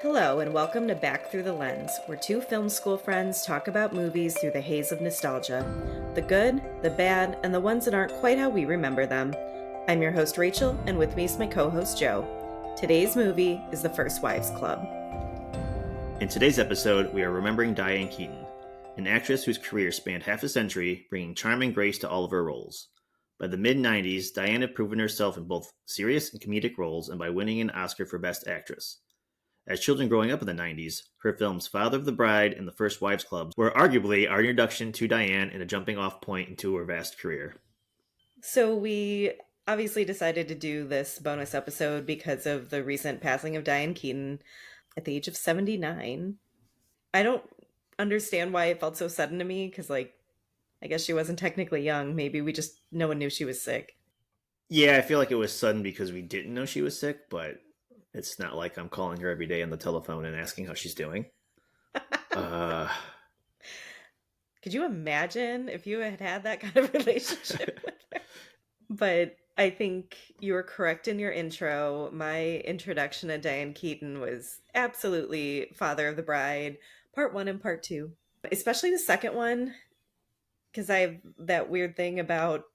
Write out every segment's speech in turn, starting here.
Hello, and welcome to Back Through the Lens, where two film school friends talk about movies through the haze of nostalgia. The good, the bad, and the ones that aren't quite how we remember them. I'm your host, Rachel, and with me is my co-host, Joe. Today's movie is The First Wives Club. In today's episode, we are remembering Diane Keaton, an actress whose career spanned half a century, bringing charm and grace to all of her roles. By the mid-90s, Diane had proven herself in both serious and comedic roles and by winning an Oscar for Best Actress. As children growing up in the 90s, her films Father of the Bride and The First Wives Club were arguably our introduction to Diane and a jumping-off point into her vast career. So we obviously decided to do this bonus episode because of the recent passing of Diane Keaton at the age of 79. I don't understand why it felt so sudden to me, because, I guess she wasn't technically young. Maybe no one knew she was sick. Yeah, I feel like it was sudden because we didn't know she was sick, but it's not like I'm calling her every day on the telephone and asking how she's doing. Could you imagine if you had had that kind of relationship with her? But I think you were correct in your intro. My introduction to Diane Keaton was absolutely Father of the Bride, part 1 and part 2. Especially the second one, because I have that weird thing about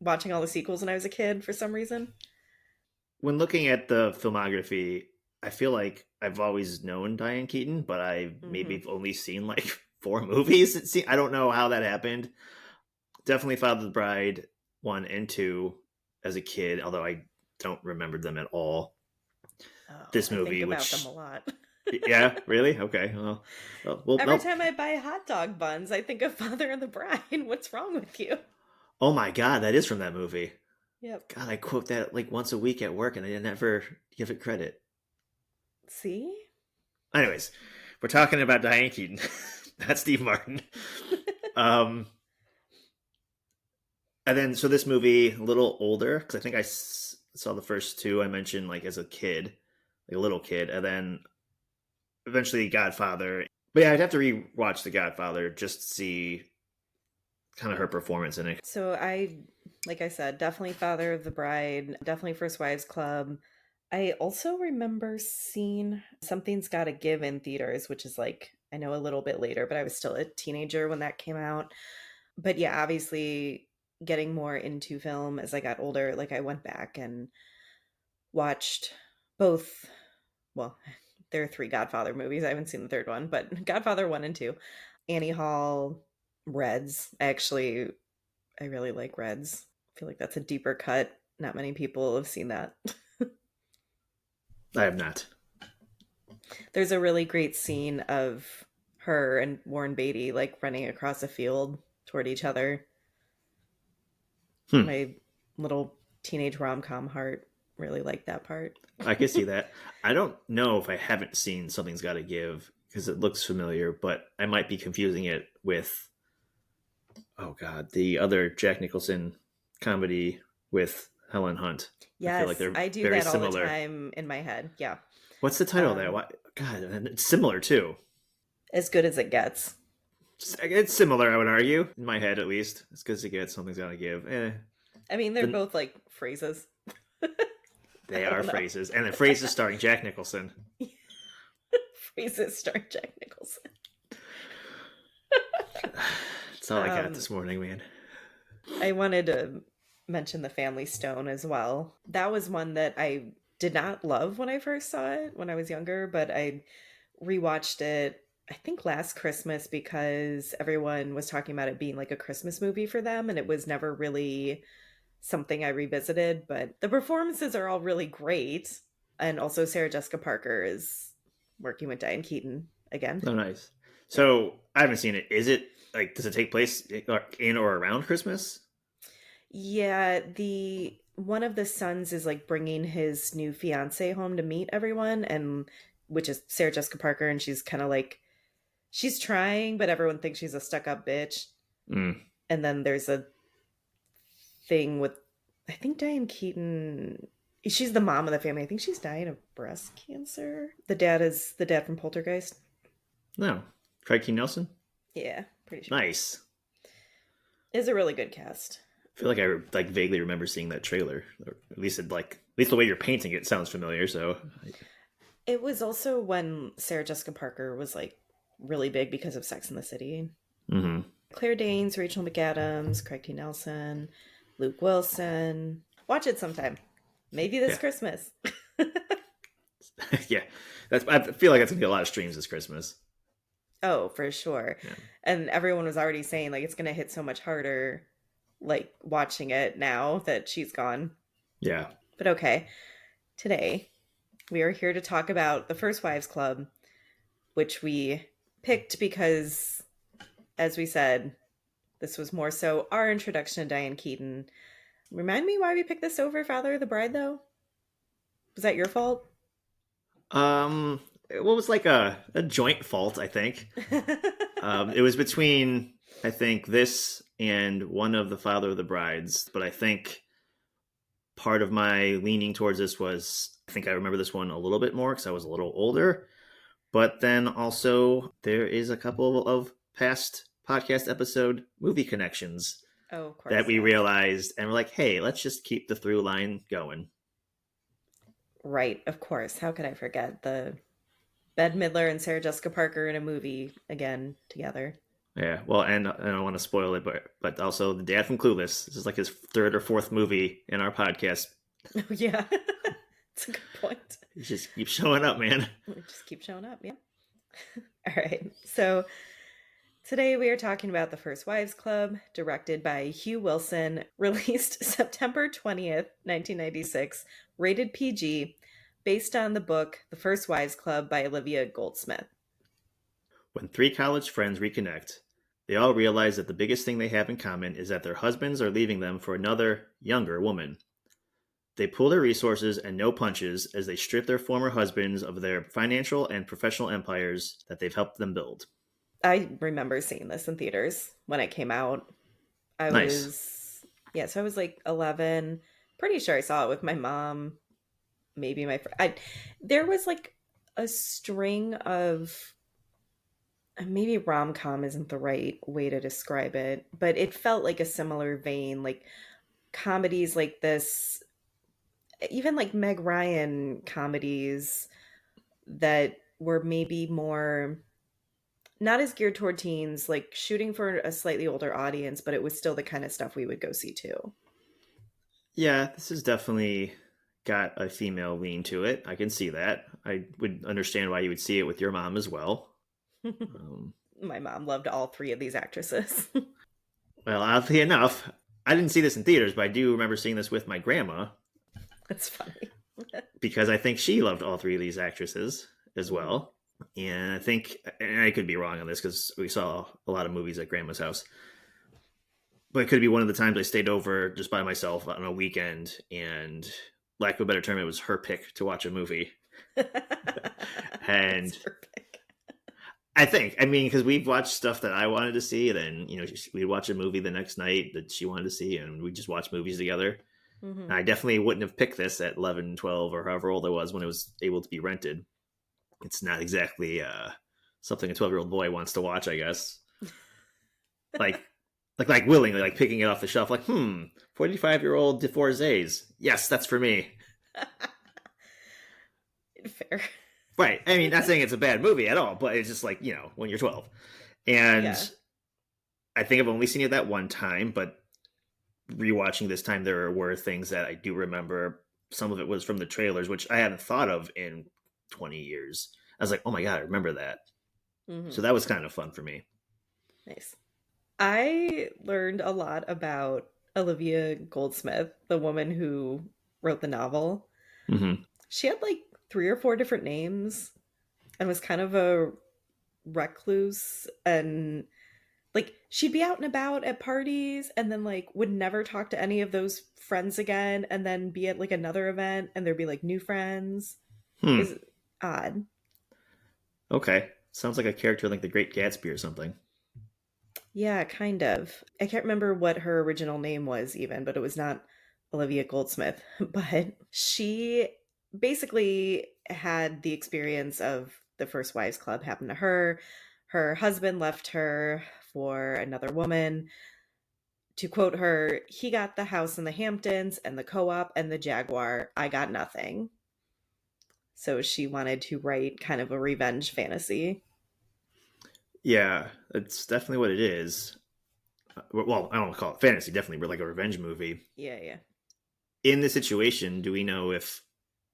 watching all the sequels when I was a kid for some reason. When looking at the filmography, I feel like I've always known Diane Keaton, but I maybe have only seen like 4 movies. I don't know how that happened. Definitely Father of the Bride 1 and 2 as a kid, although I don't remember them at all. This movie, I think about them a lot. Yeah, really? Okay. Well, Every time I buy hot dog buns, I think of Father of the Bride. What's wrong with you? Oh my God, that is from that movie. Yep. God, I quote that like once a week at work and I never give it credit. See? Anyways, we're talking about Diane Keaton, not Steve Martin. And then, so this movie, a little older, because I think I saw the first 2 I mentioned like as a kid, like a little kid, and then eventually Godfather. But yeah, I'd have to rewatch The Godfather just to see kind of her performance in it. So like I said, definitely Father of the Bride, definitely First Wives Club. I also remember seeing Something's Gotta Give in theaters, which is I know a little bit later, but I was still a teenager when that came out. But yeah, obviously getting more into film as I got older, I went back and watched both. Well, there are 3 Godfather movies. I haven't seen the third one, but Godfather 1 and 2. Annie Hall, Reds. I really like Reds. I feel like that's a deeper cut. Not many people have seen that. I have not. There's a really great scene of her and Warren Beatty running across a field toward each other. My little teenage rom-com heart really liked that part. I can see that. I don't know if I haven't seen Something's Gotta Give because it looks familiar, but I might be confusing it with, oh God, the other Jack Nicholson comedy with Helen Hunt. Yes, I feel like they're I do very that all similar. the time in my head. Yeah. What's the title there? What? God, and it's similar too. As Good as It Gets. It's similar, I would argue, in my head at least. As good as it gets, Something's Gotta Give. I mean, they're both phrases. They are phrases, and the phrases starring Jack Nicholson. Phrases starring Jack Nicholson. That's all I got this morning, man. I wanted to mention The Family Stone as well. That was one that I did not love when I first saw it when I was younger, but I rewatched it, I think last Christmas, because everyone was talking about it being like a Christmas movie for them, and it was never really something I revisited. But the performances are all really great, and also Sarah Jessica Parker is working with Diane Keaton again. Oh, nice. So I haven't seen it. Is it does it take place in or around Christmas? Yeah, one of the sons is bringing his new fiance home to meet everyone, and which is Sarah Jessica Parker, and she's kind of she's trying, but everyone thinks she's a stuck-up bitch. And then there's a thing with, I think Diane Keaton, she's the mom of the family. I think she's dying of breast cancer. The dad is the dad from Poltergeist. No. Craig T. Nelson? Yeah, pretty sure. Nice. It's a really good cast. I feel like I vaguely remember seeing that trailer. Or at least the way you're painting it sounds familiar, so It was also when Sarah Jessica Parker was like really big because of Sex in the City. Mm-hmm. Claire Danes, Rachel McAdams, Craig T. Nelson, Luke Wilson. Watch it sometime. Maybe this Yeah. Christmas. Yeah. I feel like that's gonna be a lot of streams this Christmas. Oh, for sure. Yeah. And everyone was already saying like it's going to hit so much harder like watching it now that she's gone. Yeah. But okay, today we are here to talk about The First Wives Club, which we picked because, as we said, this was more so our introduction to Diane Keaton. Remind me why we picked this over Father of the Bride, though? Was that your fault? What was like a joint fault, I think. It was between, I think, this and one of the Father of the Brides, but I think part of my leaning towards this was I think I remember this one a little bit more because I was a little older. But then also there is a couple of past podcast episode movie connections Oh, of course, that we yeah. realized, and we're like, hey, let's just keep the through line going. Right, of course. How could I forget the Bette Midler and Sarah Jessica Parker in a movie again together? Yeah, well, and I don't want to spoil it, but also the dad from Clueless. This is like his third or fourth movie in our podcast. Oh, yeah. It's a good point. He just keeps showing up, man. Just keep showing up, yeah. All right. So today we are talking about The First Wives Club, directed by Hugh Wilson, released September 20th, 1996, rated PG, based on the book The First Wives Club by Olivia Goldsmith. When three college friends reconnect, they all realize that the biggest thing they have in common is that their husbands are leaving them for another, younger woman. They pull their resources and no punches as they strip their former husbands of their financial and professional empires that they've helped them build. I remember seeing this in theaters when it came out. I Nice. was, yeah, so I was like 11. Pretty sure I saw it with my mom, maybe my friend. There was like a string of, maybe rom-com isn't the right way to describe it, but it felt like a similar vein, like comedies like this, even like Meg Ryan comedies that were maybe more not as geared toward teens, like shooting for a slightly older audience, but it was still the kind of stuff we would go see too. Yeah, this has definitely got a female lean to it. I can see that. I would understand why you would see it with your mom as well. Um, My mom loved all three of these actresses. well, oddly enough, I didn't see this in theaters, but I do remember seeing this with my grandma That's funny. because I think she loved all three of these actresses as well. And I think, and I could be wrong on this because we saw a lot of movies at grandma's house, but it could be one of the times I stayed over just by myself on a weekend, and lack of a better term, it was her pick to watch a movie. And That's perfect. I mean, because we've watched stuff that I wanted to see, then we'd watch a movie the next night that she wanted to see, and we just watch movies together. Mm-hmm. And I definitely wouldn't have picked this at 11, 12, or however old I was when it was able to be rented. It's not exactly something a 12-year-old boy wants to watch, I guess. Like willingly, like picking it off the shelf, like 45-year-old divorcees. Yes, that's for me. Fair. Right. I mean, not saying it's a bad movie at all, but it's just like, when you're 12. And Yeah. I think I've only seen it that one time, but rewatching this time, there were things that I do remember. Some of it was from the trailers, which I haven't thought of in 20 years. I was like, oh my God, I remember that. Mm-hmm. So that was kind of fun for me. Nice. I learned a lot about Olivia Goldsmith, the woman who wrote the novel. Mm-hmm. She had like 3 or 4 different names and was kind of a recluse, and like she'd be out and about at parties and then like would never talk to any of those friends again, and then be at like another event and there'd be like new friends. Is odd. Okay. Sounds like a character like the Great Gatsby or something. Yeah, kind of. I can't remember what her original name was even, but it was not Olivia Goldsmith. But she basically had the experience of the First Wives Club happen to her. Her husband left her for another woman. To quote her, he got the house in the Hamptons and the co op and the Jaguar. I got nothing. So she wanted to write kind of a revenge fantasy. Yeah, that's definitely what it is. Well, I don't want to call it fantasy, definitely, but like a revenge movie. Yeah, yeah. In this situation, do we know if,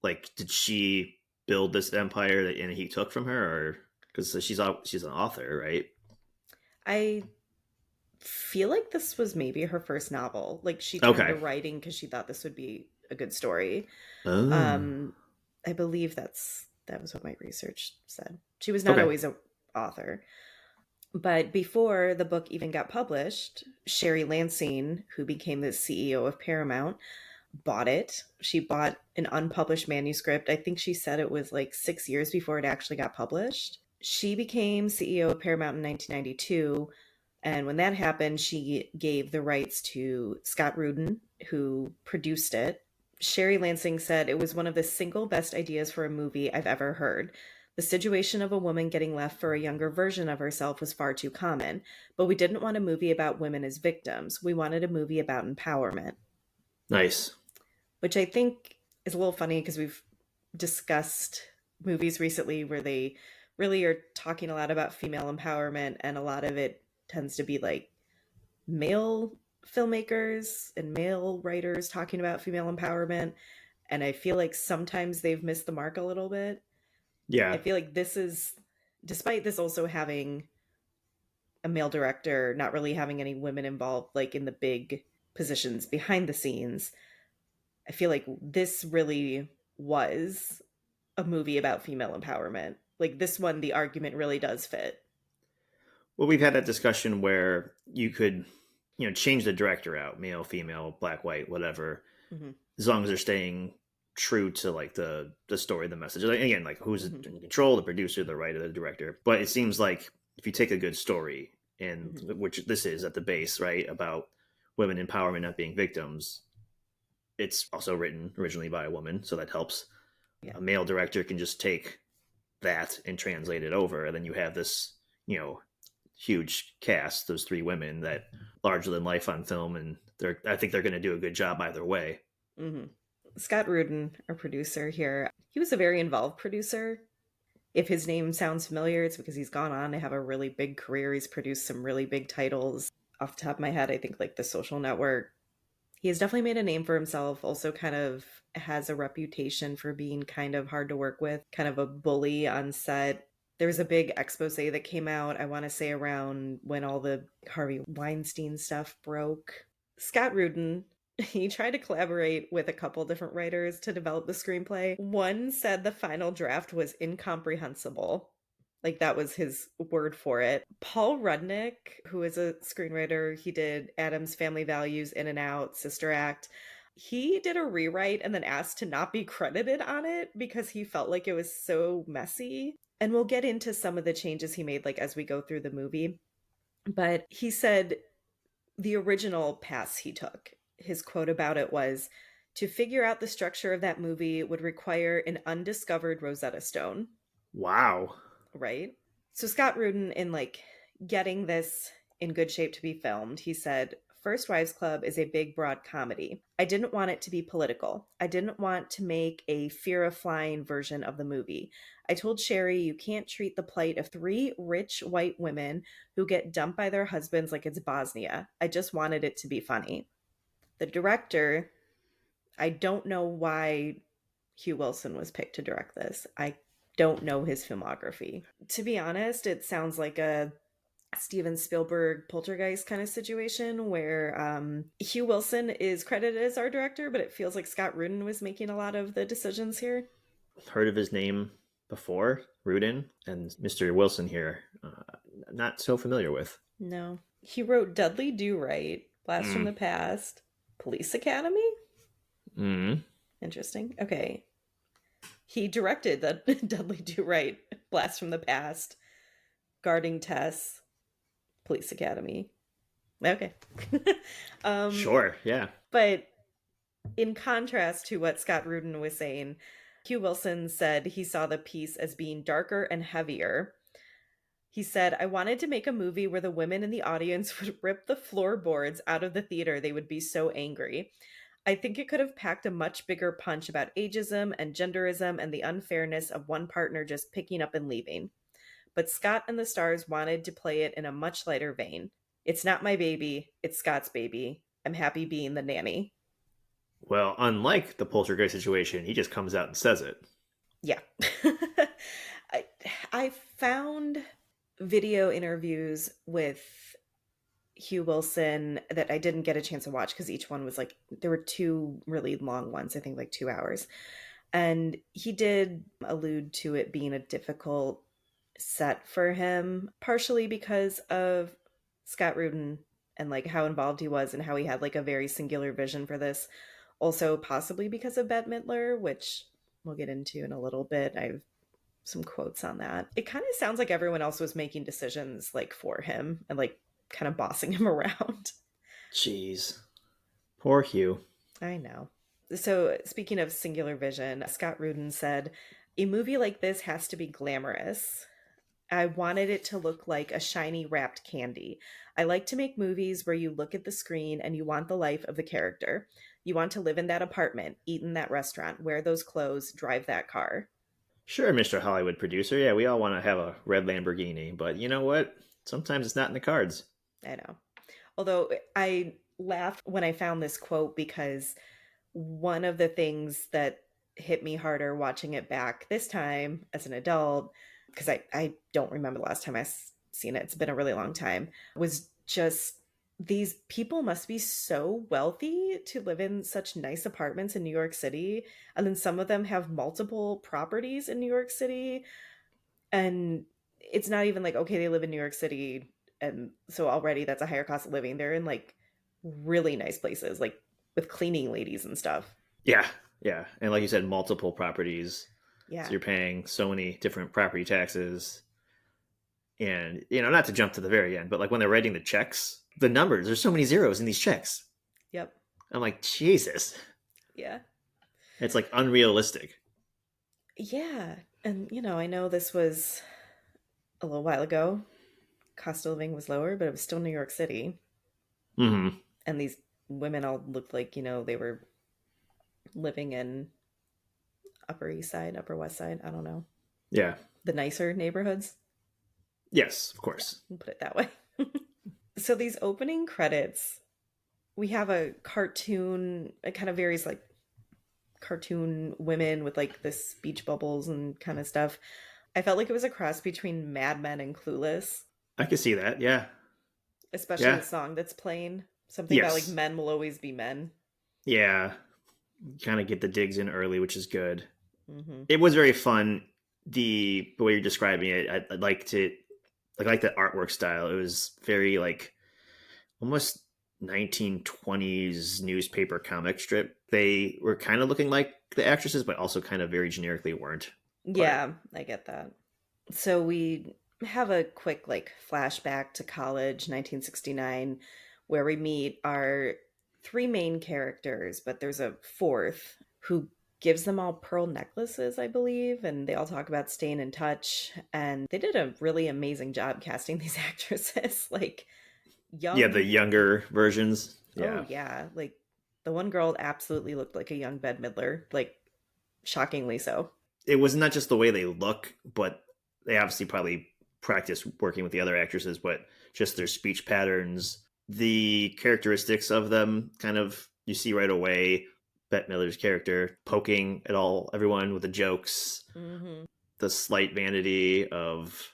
like, did she build this empire that and he took from her, or because she's an author, right? I feel like this was maybe her first novel. Like she turned to Okay. writing because she thought this would be a good story. Oh. Um, I believe that was what my research said. She was not Okay. always a author. But before the book even got published, Sherry Lansing, who became the CEO of Paramount, bought it. She bought an unpublished manuscript. I think she said it was like 6 years before it actually got published. She became CEO of Paramount in 1992. And when that happened, she gave the rights to Scott Rudin, who produced it. Sherry Lansing said it was one of the single best ideas for a movie I've ever heard. The situation of a woman getting left for a younger version of herself was far too common, but we didn't want a movie about women as victims. We wanted a movie about empowerment, Nice. which I think is a little funny because we've discussed movies recently where they really are talking a lot about female empowerment, and a lot of it tends to be like male filmmakers and male writers talking about female empowerment. And I feel like sometimes they've missed the mark a little bit. I Yeah. feel like this is, despite this also having a male director, not really having any women involved, like in the big positions behind the scenes, I feel like this really was a movie about female empowerment. Like this one, the argument really does fit. Well, we've had that discussion where you could, change the director out, male, female, black, white, whatever, Hmm. as long as they're staying true to like the story, the message. Like, again, like who's Hmm. in control, the producer, the writer, the director. But it seems like if you take a good story, and Hmm. which this is at the base, right, about women empowerment, not being victims, it's also written originally by a woman, so that helps. Yeah. A male director can just take that and translate it over, and then you have this, huge cast, those three women that larger than life on film, and I think they're going to do a good job either way. Hmm. Scott Rudin, our producer here, he was a very involved producer. If his name sounds familiar, it's because he's gone on to have a really big career. He's produced some really big titles. Off the top of my head, I think like The Social Network. He has definitely made a name for himself. Also, kind of has a reputation for being kind of hard to work with, kind of a bully on set. There was a big expose that came out, I want to say around when all the Harvey Weinstein stuff broke. Scott Rudin, he tried to collaborate with a couple different writers to develop the screenplay. One said the final draft was incomprehensible. Like that was his word for it. Paul Rudnick, who is a screenwriter, he did Adam's Family Values, In and Out, Sister Act. He did a rewrite and then asked to not be credited on it because he felt like it was so messy. And we'll get into some of the changes he made like as we go through the movie. But he said the original pass he took, his quote about it was, to figure out the structure of that movie would require an undiscovered Rosetta Stone, Wow. right? So Scott Rudin, in like getting this in good shape to be filmed, he said, First Wives Club is a big, broad comedy. I didn't want it to be political. I didn't want to make a fear of flying version of the movie. I told Sherry you can't treat the plight of three rich white women who get dumped by their husbands like it's Bosnia. I just wanted it to be funny. The director, I don't know why Hugh Wilson was picked to direct this. I don't know his filmography. To be honest, it sounds like a Steven Spielberg Poltergeist kind of situation where Hugh Wilson is credited as our director, but it feels like Scott Rudin was making a lot of the decisions here. Heard of his name before, Rudin, and Mr. Wilson here, not so familiar with. No. He wrote Dudley Do Right, Blast from Mm. the Past, Police Academy? Mm. Interesting. Okay. He directed the Dudley Do Right, Blast from the Past, Guarding Tess, Police Academy. Okay. um, Sure, yeah. but in contrast to what Scott Rudin was saying, Hugh Wilson said he saw the piece as being darker and heavier. He said, I wanted to make a movie where the women in the audience would rip the floorboards out of the theater. They would be so angry. I think it could have packed a much bigger punch about ageism and genderism and the unfairness of one partner just picking up and leaving. But Scott and the Stars wanted to play it in a much lighter vein. It's not my baby, it's Scott's baby. I'm happy being the nanny. Well, unlike the Poltergeist situation, he just comes out and says it. Yeah. I, I found video interviews with Hugh Wilson that I didn't get a chance to watch because each one was like, there were two really long ones, I think like 2 hours. And he did allude to it being a difficult set for him, partially because of Scott Rudin and like how involved he was and how he had like a very singular vision for this. Also, possibly because of Bette Midler, which we'll get into in a little bit. I have some quotes on that. It kind of sounds like everyone else was making decisions like for him and like kind of bossing him around. Jeez. Poor Hugh. I know. So, speaking of singular vision, Scott Rudin said, "A movie like this has to be glamorous. I wanted it to look like a shiny wrapped candy. I like to make movies where you look at the screen and you want the life of the character. You want to live in that apartment, eat in that restaurant, wear those clothes, drive that car." Sure, Mr. Hollywood producer. Yeah, we all want to have a red Lamborghini, but you know what? Sometimes it's not in the cards. I know. Although I laughed when I found this quote because one of the things that hit me harder watching it back this time as an adult, because I don't remember the last time I've seen it, it's been a really long time, was just these people must be so wealthy to live in such nice apartments in New York City. And then some of them have multiple properties in New York City. And it's not even like, okay, they live in New York City. And so already that's a higher cost of living. They're in like really nice places, like with cleaning ladies and stuff. Yeah, yeah. And like you said, multiple properties. Yeah. So you're paying so many different property taxes. And, not to jump to the very end, but like when they're writing the checks, the numbers, there's so many zeros in these checks. Yep. I'm like, Jesus. Yeah. It's like unrealistic. Yeah. And, I know this was a little while ago. Cost of living was lower, but it was still New York City. Mm-hmm. And these women all looked like, they were living in Upper East Side, Upper West Side. I don't know. Yeah. The nicer neighborhoods. Yes, of course. We'll put it that way. So these opening credits, we have a cartoon, it kind of varies like cartoon women with like the speech bubbles and kind of stuff. I felt like it was a cross between Mad Men and Clueless. I could see that, yeah. Especially the song that's playing. Something about like men will always be men. Yeah. Kind of get the digs in early, which is good. Mm-hmm. It was very fun. The way you're describing it, I liked it. I like the artwork style. It was very like almost 1920s newspaper comic strip. They were kind of looking like the actresses, but also kind of very generically weren't. Yeah, I get that. So we have a quick like flashback to college, 1969, where we meet our three main characters, but there's a fourth who gives them all pearl necklaces, I believe, and they all talk about staying in touch. And they did a really amazing job casting these actresses. Like young. Yeah, the younger versions. Yeah. Oh, yeah. Like the one girl absolutely looked like a young Bette Midler, like shockingly so. It was not just the way they look, but they obviously probably practice working with the other actresses, but just their speech patterns, the characteristics of them kind of you see right away. Bette Midler's character poking at everyone with the jokes, the slight vanity of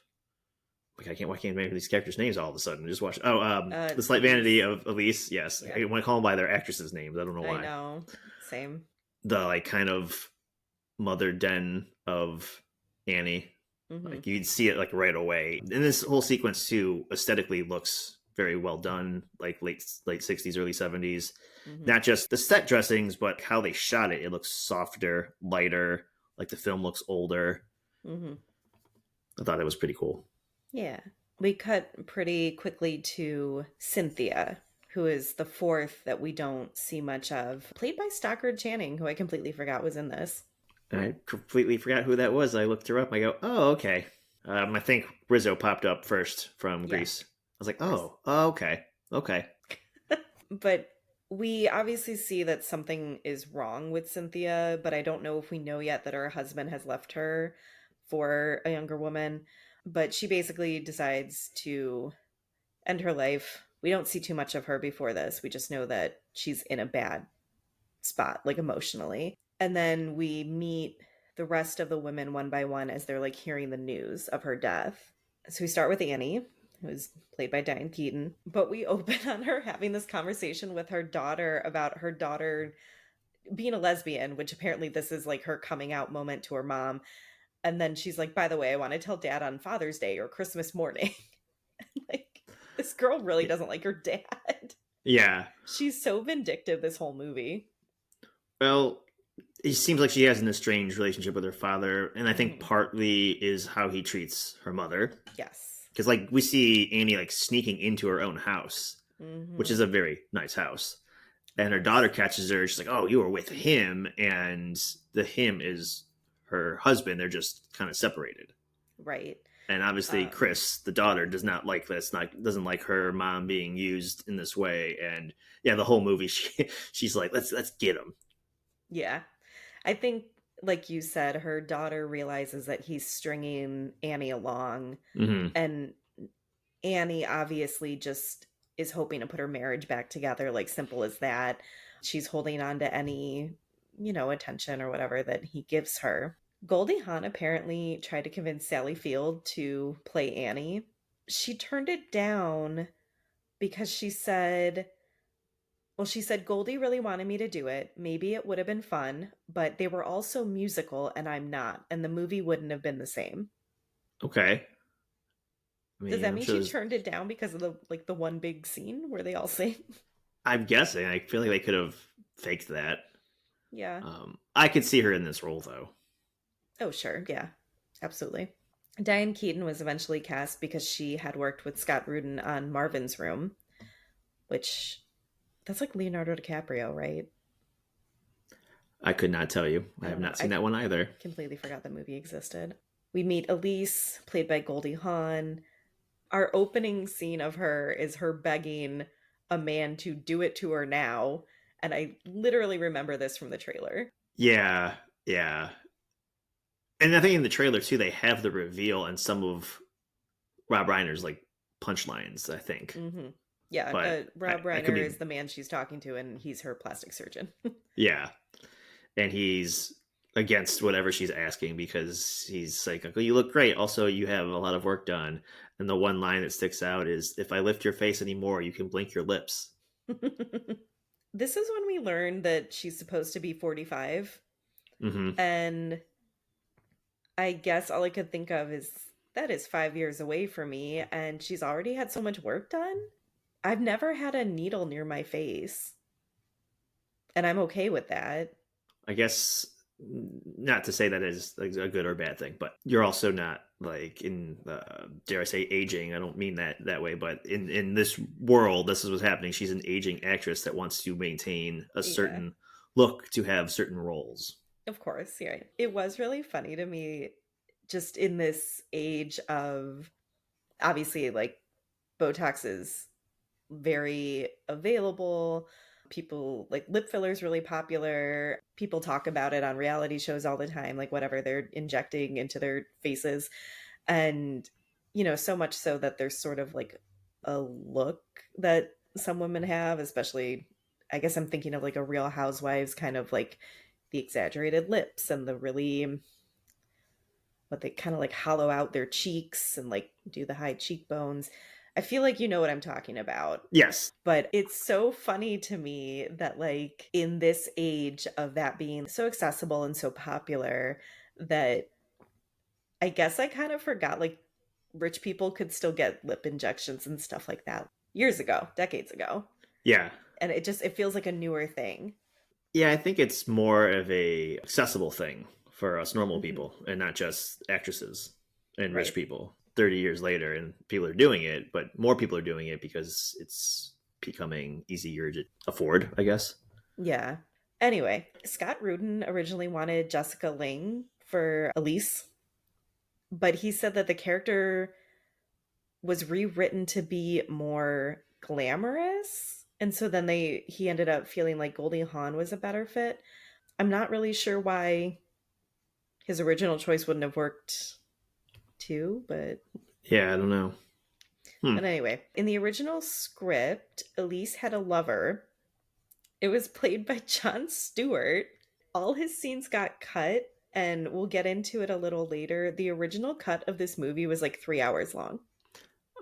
why can't I remember these characters' names all of a sudden? Just watch. The slight vanity of Elise. Yes, yeah. I want to call them by their actresses' names. I don't know why. I know. Same. The like kind of mother den of Annie. Like you'd see it like right away. And this whole sequence too aesthetically looks very well done, like late 60s, early 70s. Not just the set dressings, but how they shot it. It looks softer, lighter, like the film looks older. I thought it was pretty cool. Yeah. We cut pretty quickly to Cynthia, who is the fourth that we don't see much of, played by Stockard Channing, who I completely forgot was in this. I completely forgot who that was. I looked her up. I go, oh, okay. I think Rizzo popped up first from Grease. I was like, oh, okay. But We obviously see that something is wrong with Cynthia, but I don't know if we know yet that her husband has left her for a younger woman. But she basically decides to end her life. We don't see too much of her before this. We just know that she's in a bad spot, like emotionally. And then we meet the rest of the women one by one as they're like hearing the news of her death. So we start with Annie, who is played by Diane Keaton, but we open on her having this conversation with her daughter about her daughter being a lesbian, which apparently this is like her coming out moment to her mom. And then she's like, by the way, I want to tell dad on Father's Day or Christmas morning. Like, this girl really doesn't like her dad. Yeah. She's so vindictive this whole movie. Well, it seems like she has an estranged relationship with her father, and I think partly is how he treats her mother. Yes. Because, like, we see Annie, like, sneaking into her own house, which is a very nice house. And her daughter catches her. She's like, oh, you were with him. And the him is her husband. They're just kind of separated. Right. And obviously, Chris, the daughter, does not like this. Doesn't like her mom being used in this way. And yeah, the whole movie, she's like, let's get him. Yeah. I think, like you said, her daughter realizes that he's stringing Annie along. And Annie obviously just is hoping to put her marriage back together, like simple as that. She's holding on to any, attention or whatever that he gives her. Goldie Hawn apparently tried to convince Sally Field to play Annie. She turned it down because she said Goldie really wanted me to do it. Maybe it would have been fun, but they were all so musical and I'm not, and the movie wouldn't have been the same. Okay. I mean, Does that mean she turned it down because of the one big scene where they all sing? I'm guessing. I feel like they could have faked that. Yeah. I could see her in this role, though. Oh, sure. Yeah, absolutely. Diane Keaton was eventually cast because she had worked with Scott Rudin on Marvin's Room, which, that's like Leonardo DiCaprio, right? I could not tell you. I have not seen that one either. Completely forgot the movie existed. We meet Elise, played by Goldie Hawn. Our opening scene of her is her begging a man to do it to her now. And I literally remember this from the trailer. Yeah, yeah. And I think in the trailer, too, they have the reveal and some of Rob Reiner's, like, punchlines, I think. Yeah, Rob Reiner is the man she's talking to, and he's her plastic surgeon. Yeah. And he's against whatever she's asking because he's like, oh, you look great. Also, you have a lot of work done. And the one line that sticks out is, if I lift your face anymore, you can blink your lips. This is when we learn that she's supposed to be 45. And I guess all I could think of is, that is 5 years away from me, and she's already had so much work done. I've never had a needle near my face, and I'm okay with that. I guess, not to say that is a good or bad thing, but you're also not like in, dare I say, aging. I don't mean that way, but in this world, this is what's happening. She's an aging actress that wants to maintain a certain look to have certain roles. Of course, yeah. It was really funny to me, just in this age of, obviously, like, Botox is very available. People, like, lip filler is really popular. People talk about it on reality shows all the time, like whatever they're injecting into their faces. And, so much so that there's sort of like a look that some women have, especially, I guess I'm thinking of like a Real Housewives, kind of like the exaggerated lips and the really, what they kind of like hollow out their cheeks and like do the high cheekbones. I feel like you know what I'm talking about. Yes. But it's so funny to me that, like, in this age of that being so accessible and so popular, that I guess I kind of forgot, like, rich people could still get lip injections and stuff like that years ago, decades ago. Yeah. And it feels like a newer thing. Yeah, I think it's more of a accessible thing for us normal people and not just actresses and rich people. 30 years later, and people are doing it, but more people are doing it because it's becoming easier to afford, I guess. Yeah. Anyway, Scott Rudin originally wanted Jessica Lange for Elise, but he said that the character was rewritten to be more glamorous And so then he ended up feeling like Goldie Hawn was a better fit. I'm not really sure why his original choice wouldn't have worked too, Yeah, I don't know. but anyway, in the original script, Elise had a lover. It was played by Jon Stewart. All his scenes got cut, and we'll get into it a little later. The original cut of this movie was like 3 hours long.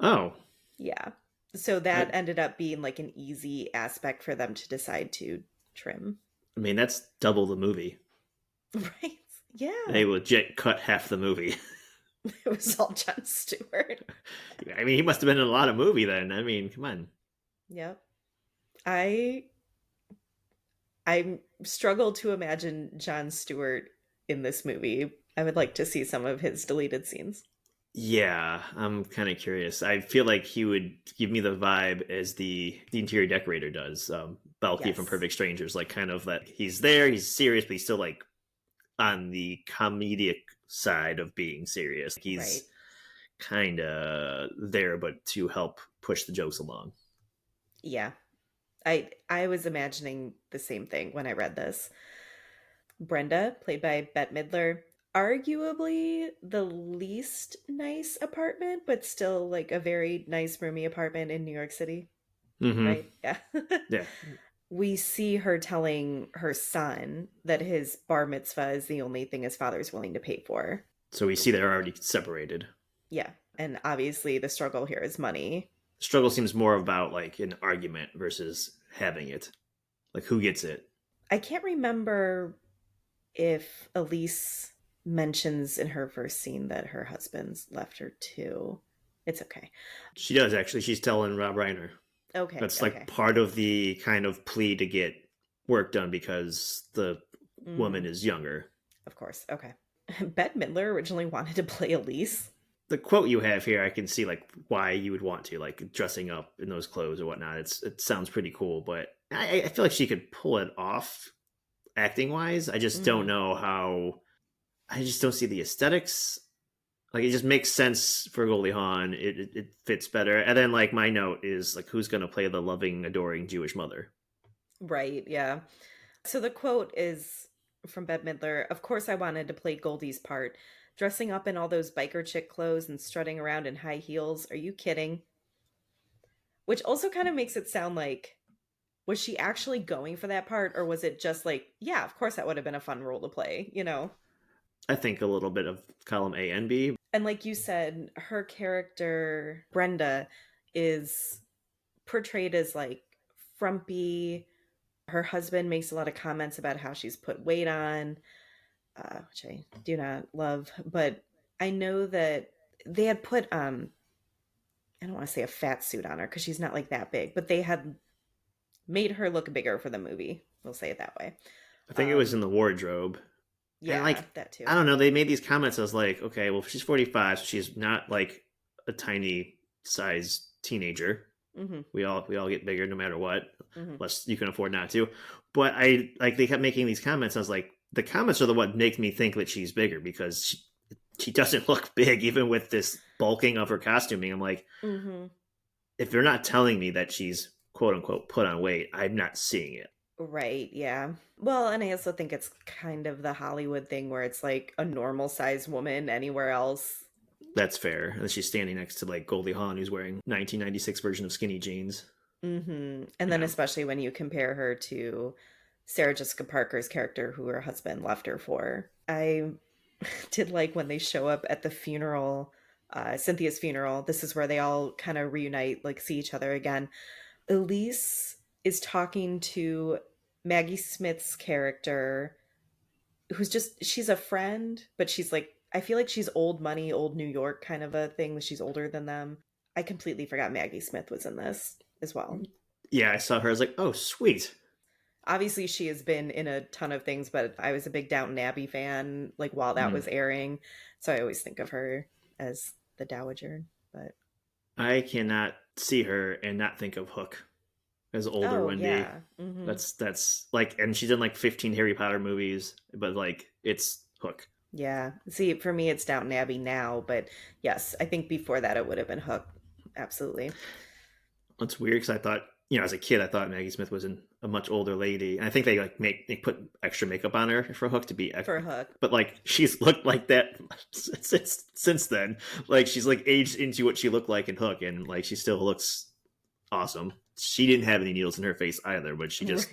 Oh, Yeah. So that I, ended up being like an easy aspect for them to decide to trim. I mean, that's double the movie. Right? Yeah. They legit cut half the movie. It was all Jon Stewart. I mean, he must have been in a lot of movie then. I mean, come on. Yep. I I struggle to imagine Jon Stewart in this movie. I would like to see some of his deleted scenes. Yeah, I'm kind of curious. I feel like he would give me the vibe as the interior decorator does, Balky from Yes. Perfect Strangers. Like, kind of that he's there, he's serious, but he's still like on the comedic side of being serious. Right. He's kind of there, but to help push the jokes along. Yeah. I was imagining the same thing when I read this. Brenda, played by Bette Midler, arguably the least nice apartment, but still like a very nice roomy apartment in New York City, Mm-hmm. right? Yeah. Yeah. We see her telling her son that his bar mitzvah is the only thing his father's willing to pay for. So we see they're already separated. Yeah. And obviously the struggle here is money. Struggle seems more about like an argument versus having it. Like, who gets it? I can't remember if Elise mentions in her first scene that her husband's left her too. It's okay. She does, actually. She's telling Rob Reiner. Okay. That's like Okay. part of the kind of plea to get work done because the woman Mm, is younger. of course. Okay. Bette Midler originally wanted to play Elise. The quote you have here, I can see like why you would want to, like dressing up in those clothes or whatnot. It sounds pretty cool, but I feel like she could pull it off acting wise. I just don't Mm, know how. I just don't see the aesthetics. Like, it just makes sense for Goldie Hawn. It fits better. And then like my note is like, who's going to play the loving, adoring Jewish mother? right. Yeah. So the quote is from Bette Midler. Of course, I wanted to play Goldie's part. Dressing up in all those biker chick clothes and strutting around in high heels. Are you kidding? Which also kind of makes it sound like, was she actually going for that part, or was it just like, yeah, of course that would have been a fun role to play, you know? I think a little bit of column A and B. And like you said, her character, Brenda, is portrayed as like frumpy. Her husband makes a lot of comments about how she's put weight on, which I do not love. But I know that they had put, I don't want to say a fat suit on her because she's not like that big, but they had made her look bigger for the movie. We'll say it that way. I think it was in Um, the wardrobe. And yeah, like, that too. I don't know, they made these comments. I was like, okay, well, she's 45, so she's not like a tiny size teenager. Hmm. We all get bigger no matter what, Hmm. unless you can afford not to. But I like they kept making these comments. I was like, the comments are the what make me think that she's bigger because she doesn't look big even with this bulking of her costuming. I'm like, Hmm. if they're not telling me that she's quote unquote put on weight, I'm not seeing it. Right, yeah. Well, and I also think it's kind of the Hollywood thing where it's like a normal sized woman anywhere else. That's fair. And she's standing next to like Goldie Hawn, who's wearing 1996 version of skinny jeans. And then Yeah, especially when you compare her to Sarah Jessica Parker's character who her husband left her for. I did like when they show up at the funeral, Cynthia's funeral. This is where they all kind of reunite, like see each other again. Elise is talking to Maggie Smith's character, who's just, she's a friend, but she's like, I feel like she's old money, old New York kind of a thing. She's older than them. I completely forgot Maggie Smith was in this as well. yeah. I saw her. I was like, oh, sweet. Obviously, she has been in a ton of things, but I was a big Downton Abbey fan, like while that Mm. was airing. So I always think of her as the Dowager. But I cannot see her and not think of Hook as older oh Wendy. yeah, hmm, That's like, and she's in like 15 Harry Potter movies, but like it's Hook. yeah. See, for me, it's Downton Abbey now, but yes, I think before that it would have been Hook. Absolutely. It's weird because I thought as a kid, I thought Maggie Smith was a much older lady, and I think they put extra makeup on her for Hook to be, For Hook. but like she's looked like that since then. Like she's like aged into what she looked like in Hook, and like she still looks awesome. She didn't have any needles in her face either, but she's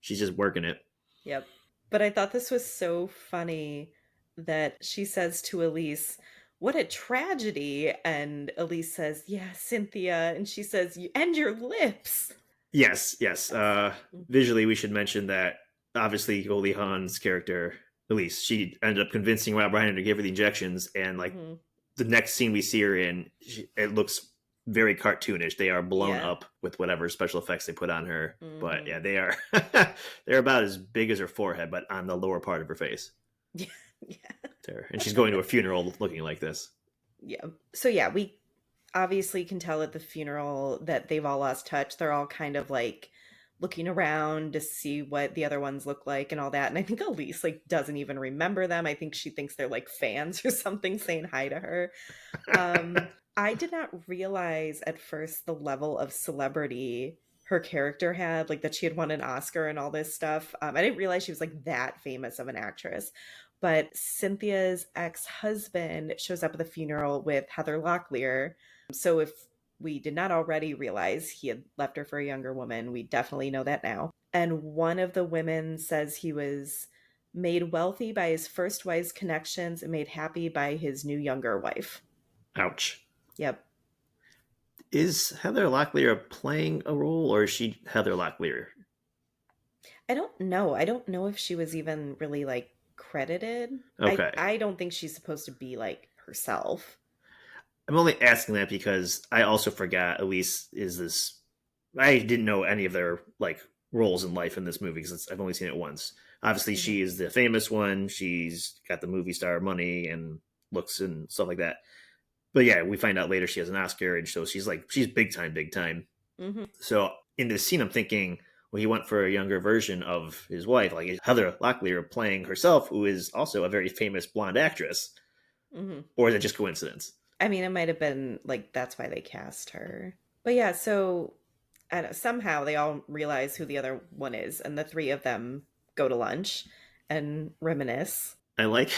just working it. Yep. But I thought this was so funny that she says to Elise, "What a tragedy." And Elise says, "Yeah, Cynthia." And she says, "And your lips." Yes. Visually, we should mention that obviously Goldie Hawn's character, Elise, she ended up convincing Rob Reiner to give her the injections, and like the next scene we see her in, it looks very cartoonish. They are blown up with whatever special effects they put on her. But yeah, they are they're about as big as her forehead, but on the lower part of her face. Yeah. And she's going to a funeral looking like this. Yeah. So yeah, we obviously can tell at the funeral that they've all lost touch. They're all kind of like looking around to see what the other ones look like and all that. And I think Elise like doesn't even remember them. I think she thinks they're like fans or something saying hi to her. I did not realize at first the level of celebrity her character had, like that she had won an Oscar and all this stuff. I didn't realize she was like that famous of an actress. But Cynthia's ex-husband shows up at the funeral with Heather Locklear. So if we did not already realize he had left her for a younger woman, we definitely know that now. And one of the women says he was made wealthy by his first wife's connections and made happy by his new younger wife. Ouch. Yep. Is Heather Locklear playing a role, or is she Heather Locklear? I don't know. I don't know if she was even really like credited. Okay. I don't think she's supposed to be like herself. I'm only asking that because I also forgot Elise is this. I didn't know any of their like roles in life in this movie because I've only seen it once. Obviously, she is the famous one. She's got the movie star money and looks and stuff like that. But yeah, we find out later she has an Oscar, and so she's big time, big time. Mm-hmm. So in this scene, I'm thinking, well, he went for a younger version of his wife, like Heather Locklear playing herself, who is also a very famous blonde actress. Mm-hmm. Or is it just coincidence? I mean, it might have been like that's why they cast her. But yeah, so I don't know, somehow they all realize who the other one is, and the three of them go to lunch and reminisce. I like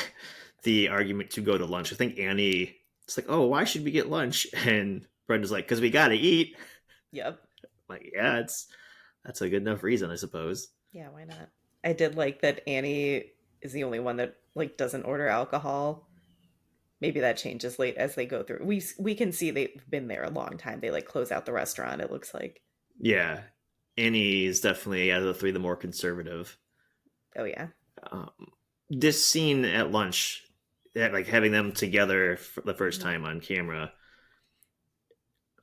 the argument to go to lunch. I think Annie, it's like, oh, why should we get lunch? And Brenda's like, because we got to eat. Yep. Like, yeah, that's a good enough reason, I suppose. Yeah, why not? I did like that Annie is the only one that like doesn't order alcohol. Maybe that changes late as they go through. We can see they've been there a long time. They like close out the restaurant, it looks like. Yeah. Annie is definitely, out of the three, the more conservative. Oh, yeah. This scene at lunch, like having them together for the first time on camera,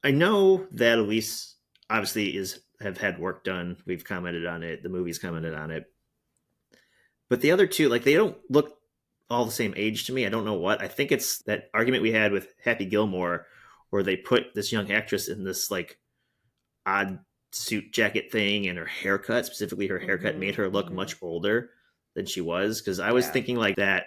I know that Elise obviously have had work done. We've commented on it. The movie's commented on it. But the other two, like, they don't look all the same age to me. I don't know what. I think it's that argument we had with Happy Gilmore where they put this young actress in this like odd suit jacket thing, and her haircut, specifically her haircut, made her look much older than she was. Because I was thinking like that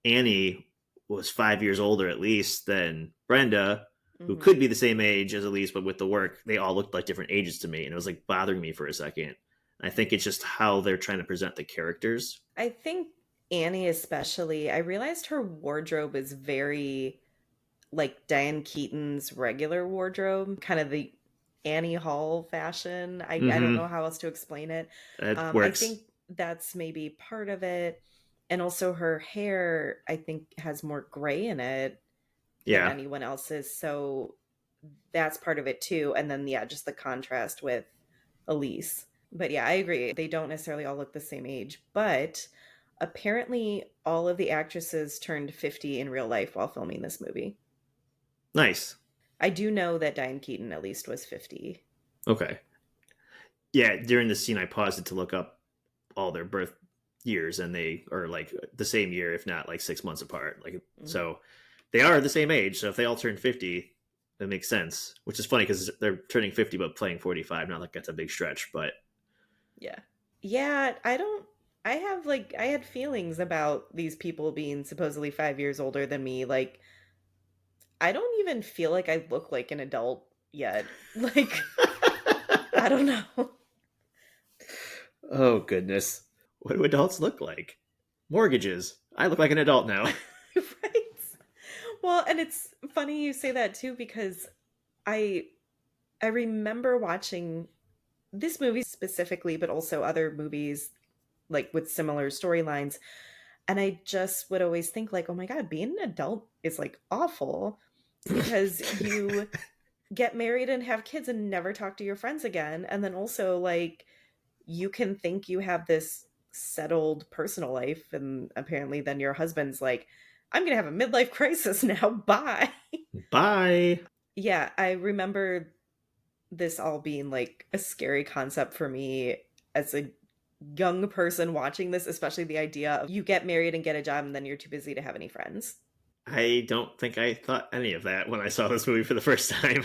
Annie was 5 years older at least than Brenda, who could be the same age as Elise, but with the work, they all looked like different ages to me. And it was like bothering me for a second. I think it's just how they're trying to present the characters. I think Annie especially, I realized her wardrobe is very like Diane Keaton's regular wardrobe, kind of the Annie Hall fashion. I don't know how else to explain it. I think that's maybe part of it. And also her hair, I think, has more gray in it than anyone else's. So that's part of it too. And then, yeah, just the contrast with Elise. But yeah, I agree. They don't necessarily all look the same age. But apparently all of the actresses turned 50 in real life while filming this movie. Nice. I do know that Diane Keaton at least was 50. Okay. Yeah, during the scene I paused it to look up all their birth years, and they are like the same year, if not like 6 months apart. Like so they are the same age. So if they all turn 50, that makes sense. Which is funny because they're turning 50 but playing 45. Not like that's a big stretch, but yeah. I had feelings about these people being supposedly 5 years older than me. Like, I don't even feel like I look like an adult yet. Like, I don't know. Oh, goodness. What do adults look like? Mortgages. I look like an adult now. Right. Well, and it's funny you say that too because I I remember watching this movie specifically, but also other movies like with similar storylines. And I just would always think like, oh my God, being an adult is like awful because you get married and have kids and never talk to your friends again. And then also like you can think you have this settled personal life and apparently then your husband's like, I'm gonna have a midlife crisis now. Bye. Bye. Yeah, I remember this all being like a scary concept for me as a young person watching this, especially the idea of you get married and get a job and then you're too busy to have any friends. I don't think I thought any of that when I saw this movie for the first time.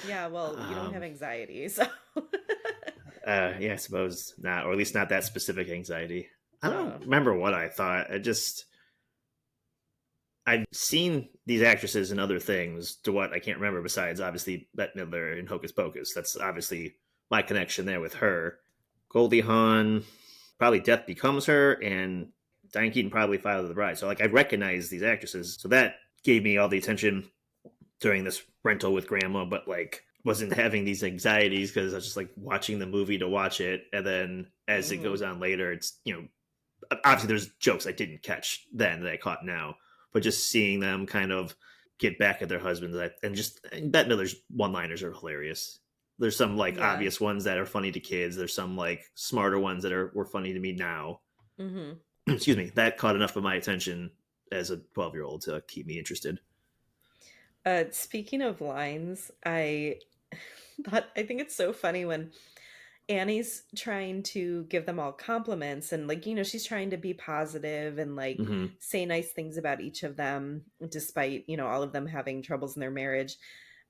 Yeah, well, you don't have anxiety, so. Yeah, I suppose not, or at least not that specific anxiety. I Oh. don't remember what I thought. I've seen these actresses in other things to what I can't remember besides obviously Bette Midler in Hocus Pocus. That's obviously my connection there with her. Goldie Hawn, probably Death Becomes Her, and Diane Keaton probably Father of the Bride. So like I recognize these actresses. So that gave me all the attention during this rental with grandma, but like wasn't having these anxieties because I was just like watching the movie to watch it. And then as it goes on later, it's, obviously there's jokes I didn't catch then that I caught now, but just seeing them kind of get back at their husbands and Bette Midler's one-liners are hilarious. There's some like obvious ones that are funny to kids. There's some like smarter ones that were funny to me now. Mm-hmm. Excuse me. That caught enough of my attention as a 12-year-old to keep me interested. Speaking of lines, I think it's so funny when Annie's trying to give them all compliments and like, she's trying to be positive and like say nice things about each of them despite, all of them having troubles in their marriage.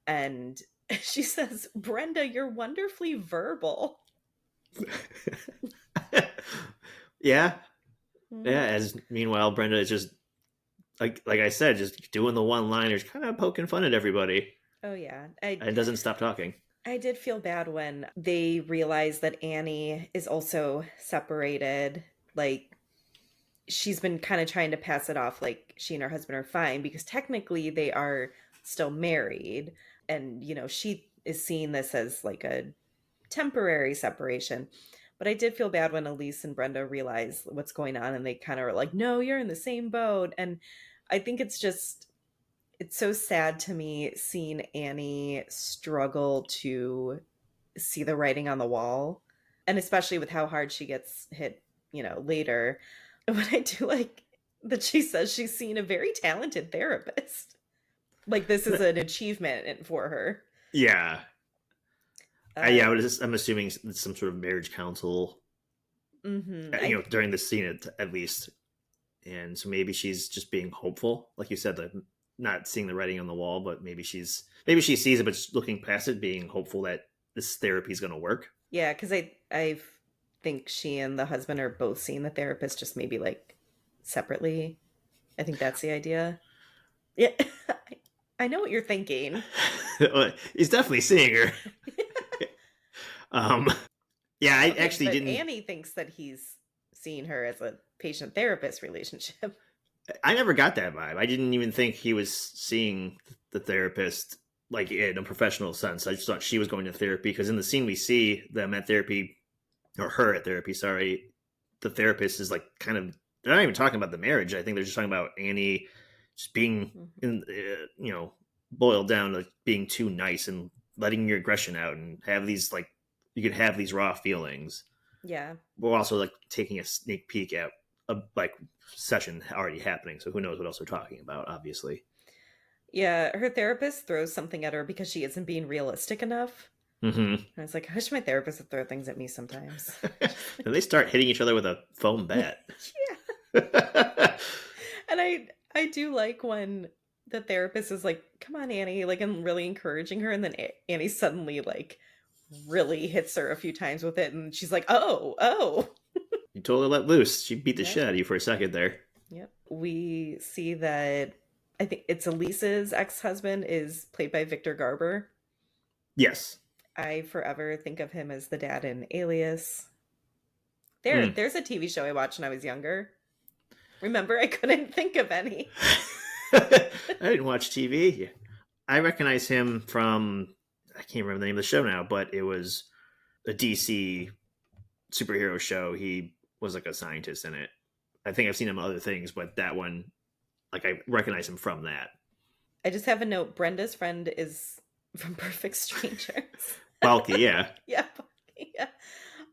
And she says, Brenda, you're wonderfully verbal. Yeah. Mm. Yeah. As meanwhile, Brenda is just like I said, just doing the one-liners, kind of poking fun at everybody. Oh yeah. And doesn't stop talking. I did feel bad when they realized that Annie is also separated. Like, she's been kind of trying to pass it off like she and her husband are fine because technically they are still married. And, she is seeing this as like a temporary separation. But I did feel bad when Elise and Brenda realized what's going on and they kind of were like, no, you're in the same boat. And I think it's so sad to me seeing Annie struggle to see the writing on the wall. And especially with how hard she gets hit, later. But I do like that she says she's seen a very talented therapist. Like this is an achievement for her. Yeah. I'm assuming it's some sort of marriage counsel, during the scene at least. And so maybe she's just being hopeful, like you said, like not seeing the writing on the wall, but maybe she sees it, but just looking past it, being hopeful that this therapy is going to work. Yeah, because I think she and the husband are both seeing the therapist, just maybe like separately. I think that's the idea. Yeah, I know what you're thinking. He's definitely seeing her. Yeah, I actually but didn't. Annie thinks that he's seeing her as a patient-therapist relationship. I never got that vibe. I didn't even think he was seeing the therapist like in a professional sense. I just thought she was going to therapy because in the scene we see them at therapy, or her at therapy, sorry, the therapist is like kind of, they're not even talking about the marriage. I think they're just talking about Annie just being, boiled down to being too nice and letting your aggression out and have these like, you could have these raw feelings. Yeah. We're also like taking a sneak peek at a like session already happening. So who knows what else they're talking about, obviously. Yeah, her therapist throws something at her because she isn't being realistic enough. Mm-hmm. I was like, I wish my therapist would throw things at me sometimes. And they start hitting each other with a foam bat. Yeah. And I do like when the therapist is like, come on, Annie, like, and really encouraging her. And then Annie suddenly, like, really hits her a few times with it. And she's like, oh. You totally let loose. She beat the shit out of you for a second there. Yep. We see that I think it's Elise's ex-husband is played by Victor Garber. Yes. I forever think of him as the dad in Alias. Mm. There's a TV show I watched when I was younger. Remember, I couldn't think of any. I didn't watch TV. I recognize him from, I can't remember the name of the show now, but it was a DC superhero show. He was like a scientist in it. I think I've seen him in other things, but that one, like, I recognize him from that. I just have a note. Brenda's friend is from Perfect Strangers. Bulky, yeah. Yeah, yeah.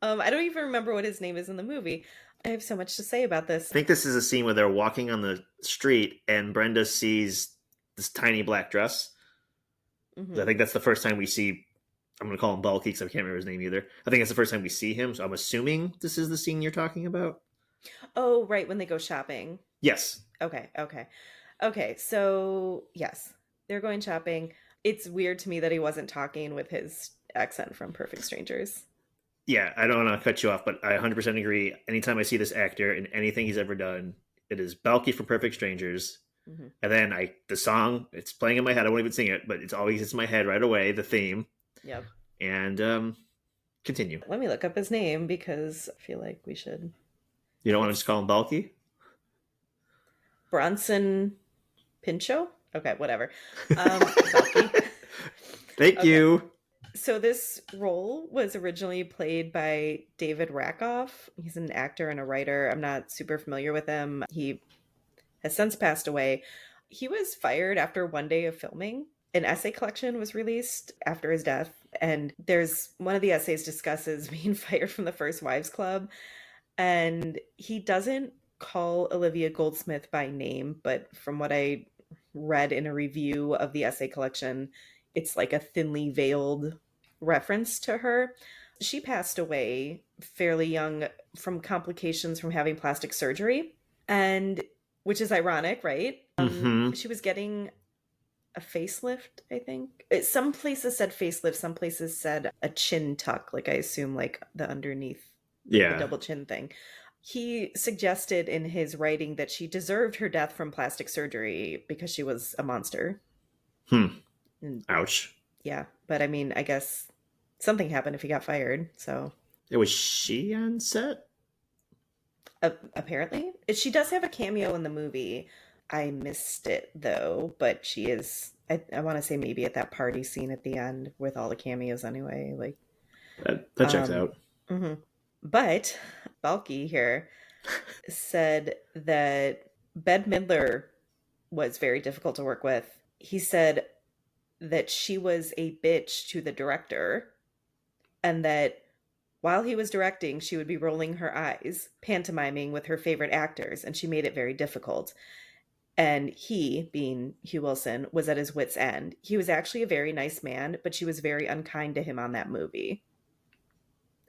I don't even remember what his name is in the movie. I have so much to say about this. I think this is a scene where they're walking on the street and Brenda sees this tiny black dress. Mm-hmm. I think that's the first time we see, I'm going to call him Bulky because I can't remember his name either. I think it's the first time we see him, so I'm assuming this is the scene you're talking about. Oh, right, when they go shopping. Yes. Okay, so yes, they're going shopping. It's weird to me that he wasn't talking with his accent from Perfect Strangers. Yeah, I don't want to cut you off, but I 100% agree. Anytime I see this actor in anything he's ever done, it is Balky from Perfect Strangers. Mm-hmm. And then the song, it's playing in my head. I won't even sing it, but it's always in my head right away, the theme. Yep. And continue. Let me look up his name because I feel like we should. You don't want to just call him Balky? Bronson Pinchot? Okay, whatever. Balky. Thank you. So this role was originally played by David Rakoff. He's an actor and a writer. I'm not super familiar with him. He has since passed away. He was fired after one day of filming. An essay collection was released after his death, and there's one of the essays discusses being fired from the First Wives Club, and he doesn't call Olivia Goldsmith by name, but from what I read in a review of the essay collection, it's like a thinly veiled reference to her. She passed away fairly young from complications from having plastic surgery, and which is ironic, right? Mm-hmm. She was getting a facelift, I think. Some places said facelift, some places said a chin tuck, like I assume like the underneath, the double chin thing. He suggested in his writing that she deserved her death from plastic surgery because she was a monster. Ouch. Yeah, but I mean, I guess something happened if he got fired, so. Was she on set? Apparently. She does have a cameo in the movie. I missed it, though, but she is, I want to say maybe at that party scene at the end with all the cameos anyway. Like That checks out. Mm-hmm. But Balky here said that Bette Midler was very difficult to work with. He said that she was a bitch to the director and that while he was directing, she would be rolling her eyes, pantomiming with her favorite actors, and she made it very difficult. And he, being Hugh Wilson, was at his wit's end. He was actually a very nice man, but she was very unkind to him on that movie.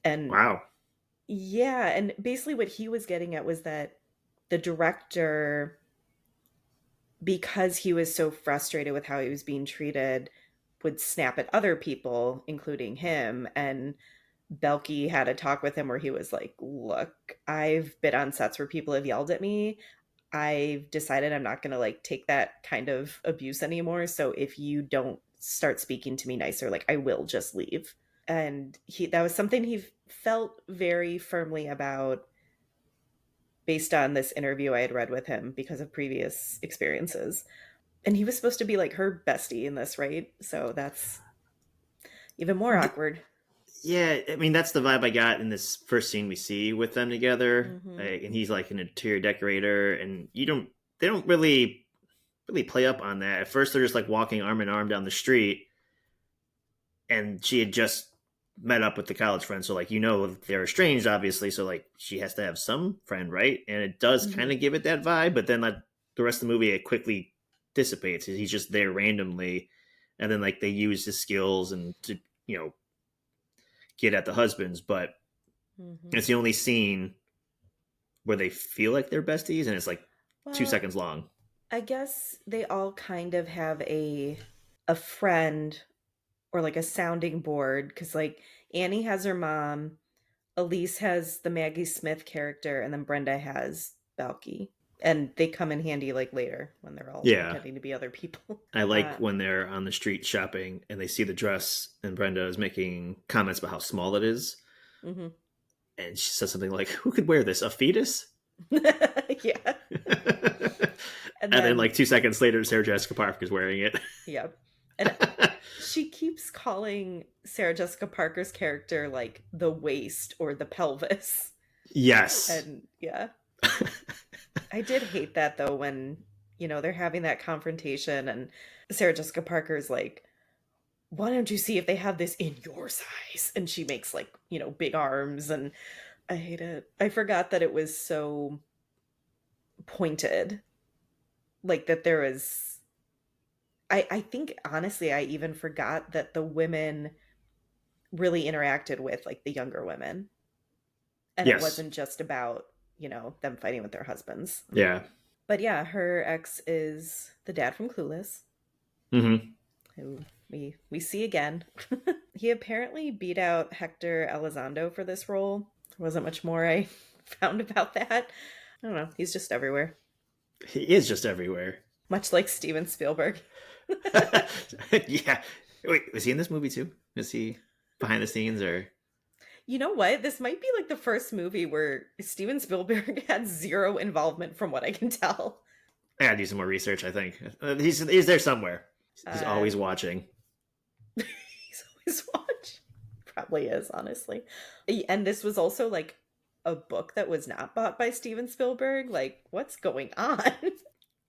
And wow. Yeah, and basically what he was getting at was that the director, because he was so frustrated with how he was being treated, would snap at other people, including him. And Belky had a talk with him where he was like, look, I've been on sets where people have yelled at me. I've decided I'm not going to like take that kind of abuse anymore. So if you don't start speaking to me nicer, like I will just leave. And that was something he felt very firmly about based on this interview I had read with him because of previous experiences. And he was supposed to be like her bestie in this, right? So that's even more awkward. Yeah, I mean, that's the vibe I got in this first scene we see with them together. Mm-hmm. And he's like an interior decorator, and they don't really play up on that. At first, they're just like walking arm in arm down the street, and she had just met up with the college friend, so like they're estranged, obviously. So like she has to have some friend, right? And it does kind of give it that vibe, but then like the rest of the movie, it quickly dissipates. He's just there randomly, and then like they use his skills and to get at the husbands, but it's the only scene where they feel like they're besties, and it's like 2 seconds long. I guess they all kind of have a friend or like a sounding board, because like Annie has her mom, Elise has the Maggie Smith character, and then Brenda has Balky. And they come in handy like later when they're all Yeah. pretending to be other people. I like Uh, when they're on the street shopping and they see the dress and Brenda is making comments about how small it is. mhm. And she says something like, "Who could wear this? A fetus?" Yeah. And And then then, like 2 seconds later, Sarah Jessica Parker is wearing it. yeah. And she keeps calling Sarah Jessica Parker's character like the waist or the pelvis. Yes. And yeah, I did hate that though when, they're having that confrontation and Sarah Jessica Parker's like, why don't you see if they have this in your size? And she makes like, big arms, and I hate it. I forgot that it was so pointed. Like that there was I think honestly I even forgot that the women really interacted with like the younger women. And it Yes. wasn't just about, them fighting with their husbands. Yeah. But yeah, her ex is the dad from Clueless, Hmm. who we see again. He apparently beat out Hector Elizondo for this role. There wasn't much more I found about that. I don't know. He's just everywhere, He is just everywhere. much like Steven Spielberg. Yeah. Wait, was he in this movie too? Was he behind the scenes or? You know what? This might be like the first movie where Steven Spielberg had zero involvement, from what I can tell. I gotta do some more research. I think he's there somewhere. He's Uh, always watching. he's always watched. Probably is, honestly. And this was also like a book that was not bought by Steven Spielberg. Like, what's going on?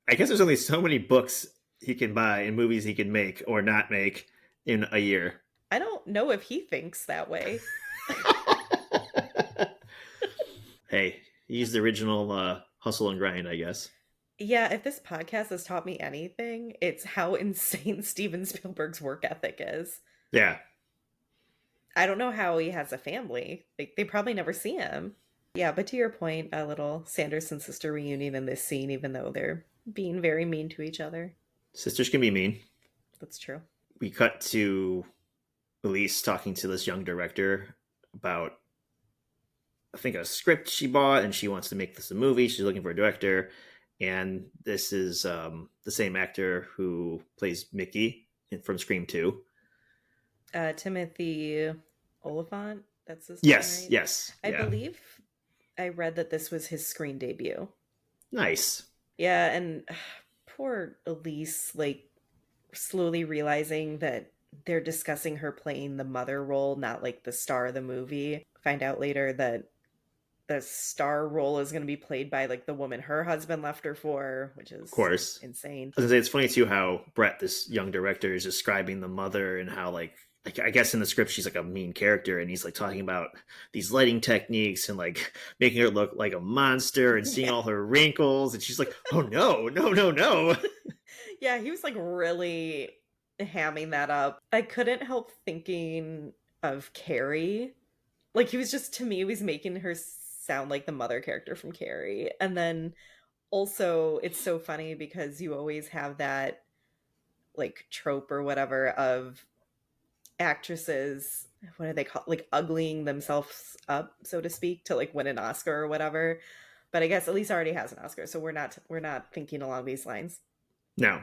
I guess there's only so many books he can buy and movies he can make or not make in a year. I don't know if he thinks that way. Hey, he's the original hustle and grind, I guess. Yeah, if this podcast has taught me anything, it's how insane Steven Spielberg's work ethic is. Yeah. I don't know how he has a family. Like, they probably never see him. Yeah, but to your point, a little Sanderson sister reunion in this scene, even though they're being very mean to each other. Sisters can be mean. That's true. We cut to Elise talking to this young director about, I think, a script she bought, and she wants to make this a movie. She's looking for a director. And this is the same actor who plays Mickey from Scream 2. Timothy Oliphant, that's his name, Yes, right? yes. I Yeah. believe I read that this was his screen debut. Nice. Yeah, and poor Elise, like, slowly realizing that they're discussing her playing the mother role, not like the star of the movie. Find out later that the star role is going to be played by like the woman her husband left her for, which Of is course. insane. I was gonna say, it's funny too how Brett, this young director, is describing the mother and how like I guess in the script she's like a mean character, and he's like talking about these lighting techniques and like making her look like a monster and seeing Yeah. all her wrinkles, and she's like, "Oh no, no, no, no!" Yeah, he was like really hamming that up. I couldn't help thinking of Carrie. Like, he was just, to me, he was making her sound like the mother character from Carrie. And then also, it's so funny because you always have that like trope or whatever of actresses, what do they call, like, uglying themselves up, so to speak, to like win an Oscar or whatever. But I guess Elise already has an Oscar, so we're not thinking along these lines. No.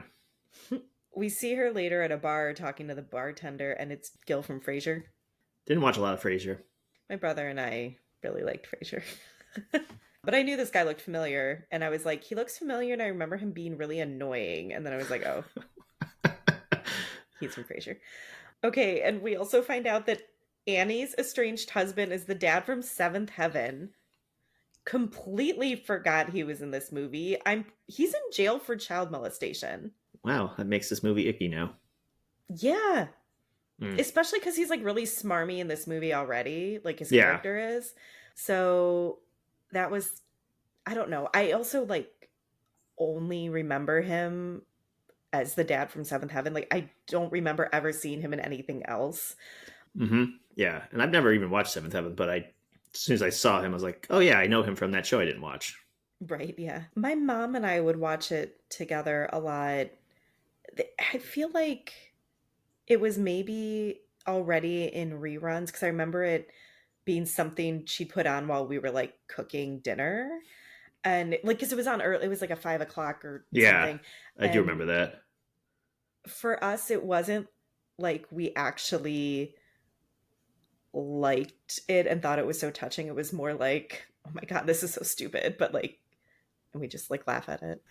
We see her later at a bar talking to the bartender, and it's Gil from Frasier. Didn't watch a lot of Frasier. My brother and I really liked Frasier. But I knew this guy looked familiar, and I was like, he looks familiar, and I remember him being really annoying. And then I was like, oh, he's from Frasier. Okay, and we also find out that Annie's estranged husband is the dad from Seventh Heaven. Completely forgot he was in this movie. He's in jail for child molestation. Wow, that makes this movie icky now. Yeah. Mm. Especially because he's like really smarmy in this movie already, like his Yeah. character is. So that was, I don't know. I also like only remember him as the dad from Seventh Heaven. Like, I don't remember ever seeing him in anything else. Mm-hmm. Yeah, and I've never even watched Seventh Heaven, but as soon as I saw him, I was like, oh yeah, I know him from that show I didn't watch. Right, yeah. My mom and I would watch it together a lot. I feel like it was maybe already in reruns because I remember it being something she put on while we were like cooking dinner. And like, because it was on early, it was like a 5 o'clock or Yeah, something. I do And remember that. for us, it wasn't like we actually liked it and thought it was so touching. It was more like, oh my God, this is so stupid. But like, and we just like laugh at it.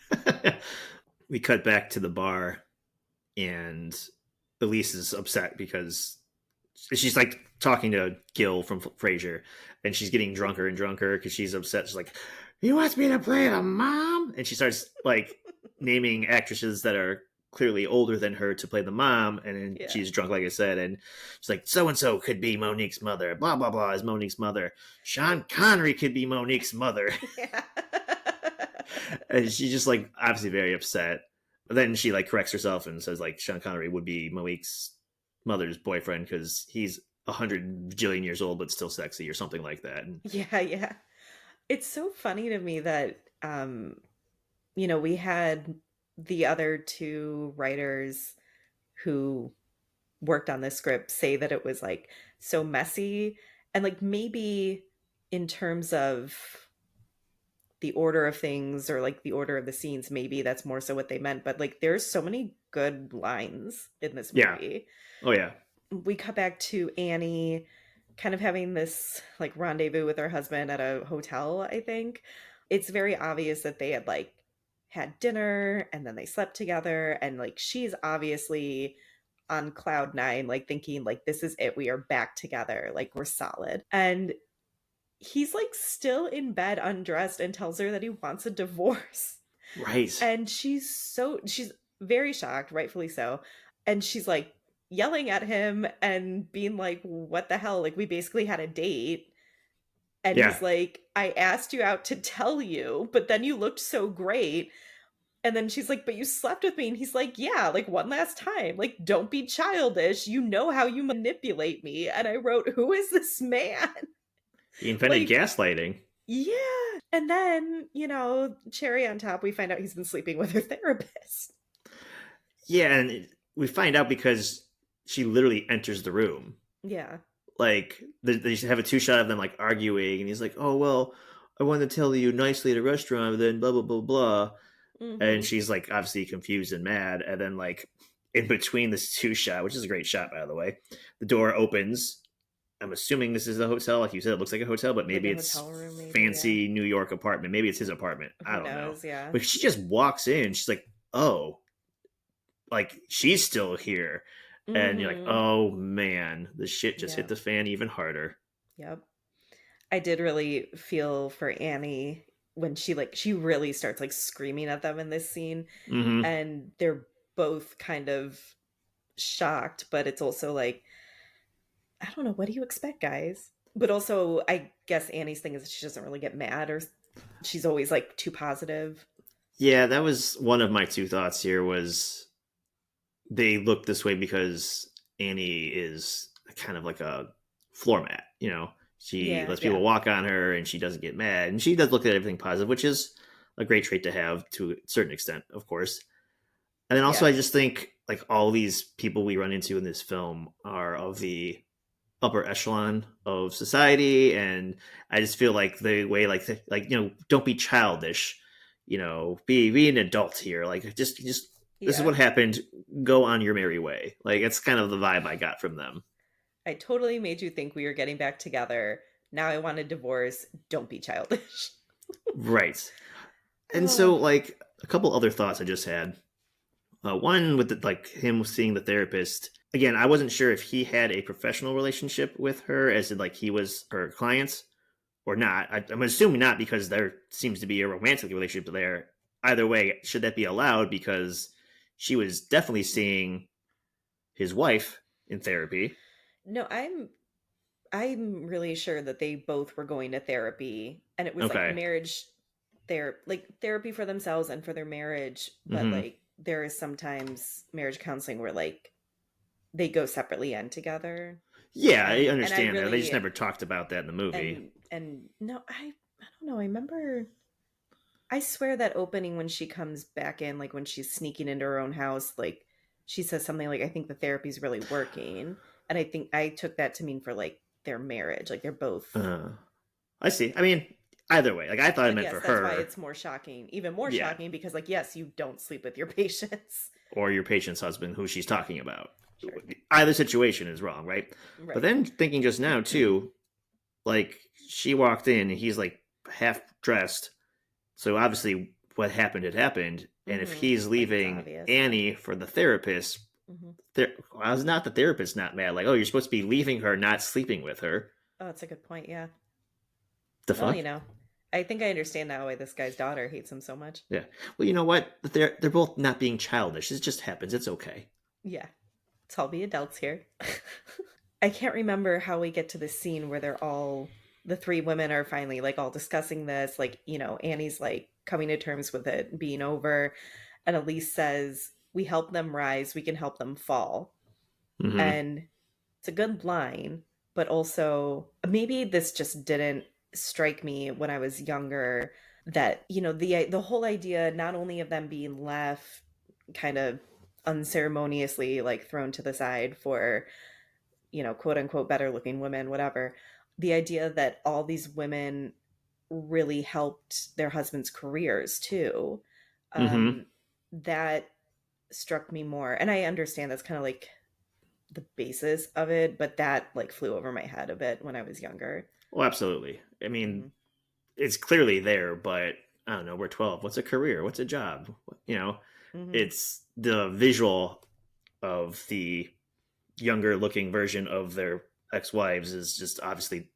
We cut back to the bar, and Elise is upset because she's like talking to Gil from Frasier, and she's getting drunker and drunker because she's upset. She's like, "He wants me to play the mom," and she starts like naming actresses that are clearly older than her to play the mom, and then Yeah. she's drunk, like I said, and she's like, "So and so could be Monique's mother. Blah blah blah is Monique's mother. Sean Connery could be Monique's mother." Yeah. And she's just like obviously very upset. But then she like corrects herself and says like Sean Connery would be Monique's mother's boyfriend because he's 100 bajillion years old but still sexy or something like that. And Yeah. Yeah. It's so funny to me that, we had the other two writers who worked on this script say that it was like so messy and like maybe in terms of the order of things or like the order of the scenes, maybe that's more so what they meant. But like there's so many good lines in this yeah, movie. oh yeah, We cut back to Annie kind of having this like rendezvous with her husband at a hotel, I think. It's very obvious that they had like had dinner and then they slept together, and like she's obviously on cloud nine, like thinking like this is it, we are back together, like we're solid. And he's like still in bed undressed and tells her that he wants a divorce. right. And she's very shocked, rightfully so. And she's like yelling at him and being like, what the hell? Like, we basically had a date. And Yeah, he's like, I asked you out to tell you, but then you looked so great. And then she's like, but you slept with me. And he's like, yeah, like one last time. Like, don't be childish. You know how you manipulate me. And I wrote, who is this man? he invented Like, gaslighting. yeah. And then, cherry on top, we find out he's been sleeping with her therapist. Yeah, and we find out because she literally enters the room. Yeah. Like they have a two shot of them like arguing, and he's like, "Oh well, I wanted to tell you nicely at a restaurant, but then blah blah blah blah." And Mm-hmm. she's like obviously confused and mad, and then like in between this two shot, which is a great shot by the way, the door opens. I'm assuming this is a hotel, like you said, it looks like a hotel, but Like maybe a it's hotel room, maybe. Yeah. fancy New York apartment, maybe it's his apartment, I Who don't know. knows? Yeah. But she just walks in, she's like, "Oh, like she's still here," and you're like, Mm-hmm. "Oh man, the shit just hit Yep. the fan even harder." Yep. I did really feel for Annie when she really starts like screaming at them in this scene, Mm-hmm. and they're both kind of shocked, but it's also like, I don't know, what do you expect, guys? But also, I guess Annie's thing is that she doesn't really get mad, or she's always like too positive. Yeah, that was one of my two thoughts here was they look this way because Annie is kind of like a floor mat, you know. She Yeah, lets people yeah, walk on her and she doesn't get mad. And she does look at everything positive, which is a great trait to have to a certain extent, of course. And then also yeah, I just think like all these people we run into in this film are of the upper echelon of society, and I just feel like the way like don't be childish, be an adult here, like just this is yeah. what happened, go on your merry way, like it's kind of the vibe I got from them. I totally made you think we were getting back together. Now I want a divorce. Don't be childish. Right. And Oh, so like a couple other thoughts I just had. One with like him seeing the therapist again. I wasn't sure if he had a professional relationship with her, as in like he was her client, or not. I'm assuming not because there seems to be a romantic relationship there. Either way, should that be allowed? Because she was definitely seeing his wife in therapy. no, I'm really sure that they both were going to therapy, and it was like Okay. marriage, like therapy for themselves and for their marriage, but Mm-hmm. like there is sometimes marriage counseling where like they go separately and together. Yeah, I And I understand that. They just really, never talked about that in the movie. and no, I don't know. I remember, I swear that opening when she comes back in, like when she's sneaking into her own house, like she says something like, I think the therapy's really working. And I think I took that to mean for like their marriage. Like they're both, Uh, I see. I mean, Either way, like I thought it But meant for yes, that's why her. it's more shocking, even more Yeah. shocking, because like yes, you don't sleep with your patients. Or your patient's husband, who she's talking about. Sure. Either situation is wrong, right? But Right. then thinking just now too, like she walked in and he's like half dressed. So obviously what happened had happened. And if Mm-hmm. he's Like it's leaving obvious, yeah. Annie for the therapist, Mm-hmm. why was not the therapist not mad? Like, oh, you're supposed to be leaving her, not sleeping with her. Oh, that's a good point. Yeah. The Well, fuck? I think I understand now why this guy's daughter hates him so much. Yeah. Well, you know what? They're both not being childish. It just happens. It's okay. Yeah. Let's all be adults here. I can't remember how we get to this scene where the three women are finally like all discussing this. Like, Annie's like coming to terms with it being over. And Elise says, "We help them rise, we can help them fall." Mm-hmm. And it's a good line, but also maybe this just didn't strike me when I was younger that, the whole idea not only of them being left kind of unceremoniously like thrown to the side for, quote unquote better looking women, whatever. The idea that all these women really helped their husbands' careers too. Mm-hmm. Um, that struck me more. And I understand that's kind of like the basis of it, but that like flew over my head a bit when I was younger. Well, absolutely. I mean, Hmm. it's clearly there, but I don't know. We're 12. What's a career? What's a job? You know, Hmm. it's the visual of the younger looking version of their ex-wives is just obviously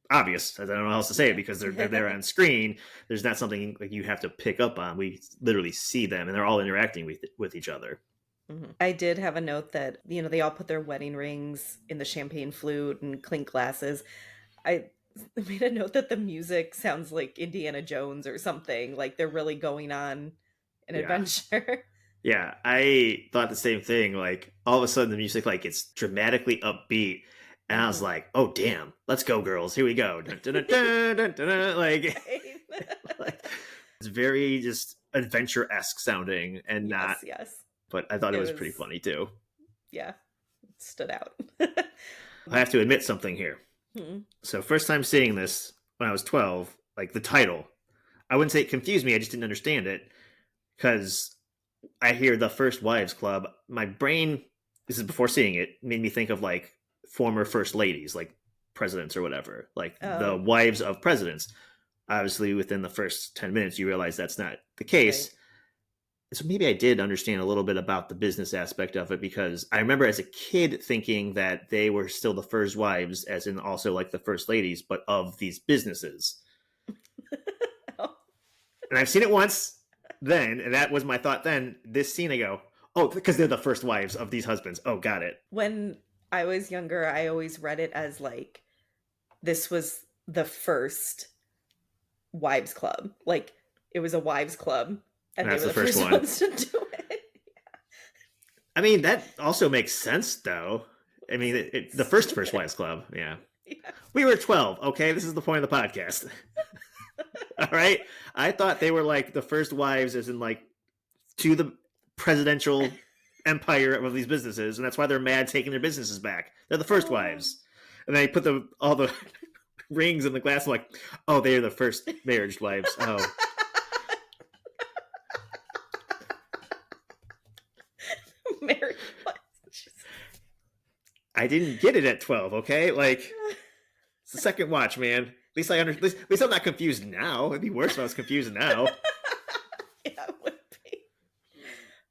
obvious. I don't know how else to say it Yeah. because they're there on screen. There's not something like you have to pick up on. We literally see them and they're all interacting with each other. I did have a note that, they all put their wedding rings in the champagne flute and clink glasses. I made a note that the music sounds like Indiana Jones or something, like they're really going on an Yeah. adventure. Yeah, I thought the same thing. Like all of a sudden, the music like it's dramatically upbeat, and I was Hmm. like, "Oh damn, let's go, girls! Here we go!" Dun, dun, dun, dun, dun, dun, dun. Like, Right. like it's very just adventure esque sounding, and not. Yes, yes. But I thought it It was pretty was, funny too. yeah, it stood out. I have to admit something here. Hmm. So first time seeing this when I was 12, like the title, I wouldn't say it confused me. I just didn't understand it because I hear the First Wives Club, my brain, this is before seeing it, made me think of like former first ladies, like presidents or whatever, like the Oh, wives of presidents. Obviously, within the first 10 minutes, you realize that's not the right. case. So maybe I did understand a little bit about the business aspect of it because I remember as a kid thinking that they were still the first wives, as in also like the first ladies, but of these businesses. Oh. And I've seen it once then, and that was my thought then. This scene, I go, oh, because they're the first wives of these husbands. Oh, got it. When I was younger, I always read it as like this was the first wives club. Like it was a wives club And and they that's were the the first first one. ones to do it. I mean, that also makes sense, though. I mean, the first Stupid. wives club. Yeah, Yeah. we were 12. Okay, this is the point of the podcast. All right, I thought they were like the first wives, as in like to the presidential empire of these businesses, and that's why they're mad taking their businesses back. They're the first Oh. wives, and they put all the rings in the glass. I'm like, oh, they're the first marriage wives. Oh, Married wives. I didn't get it at 12. Okay, like it's the second watch, man. At least at least I'm not confused now. It'd be worse if I was confused now. Yeah, it would be.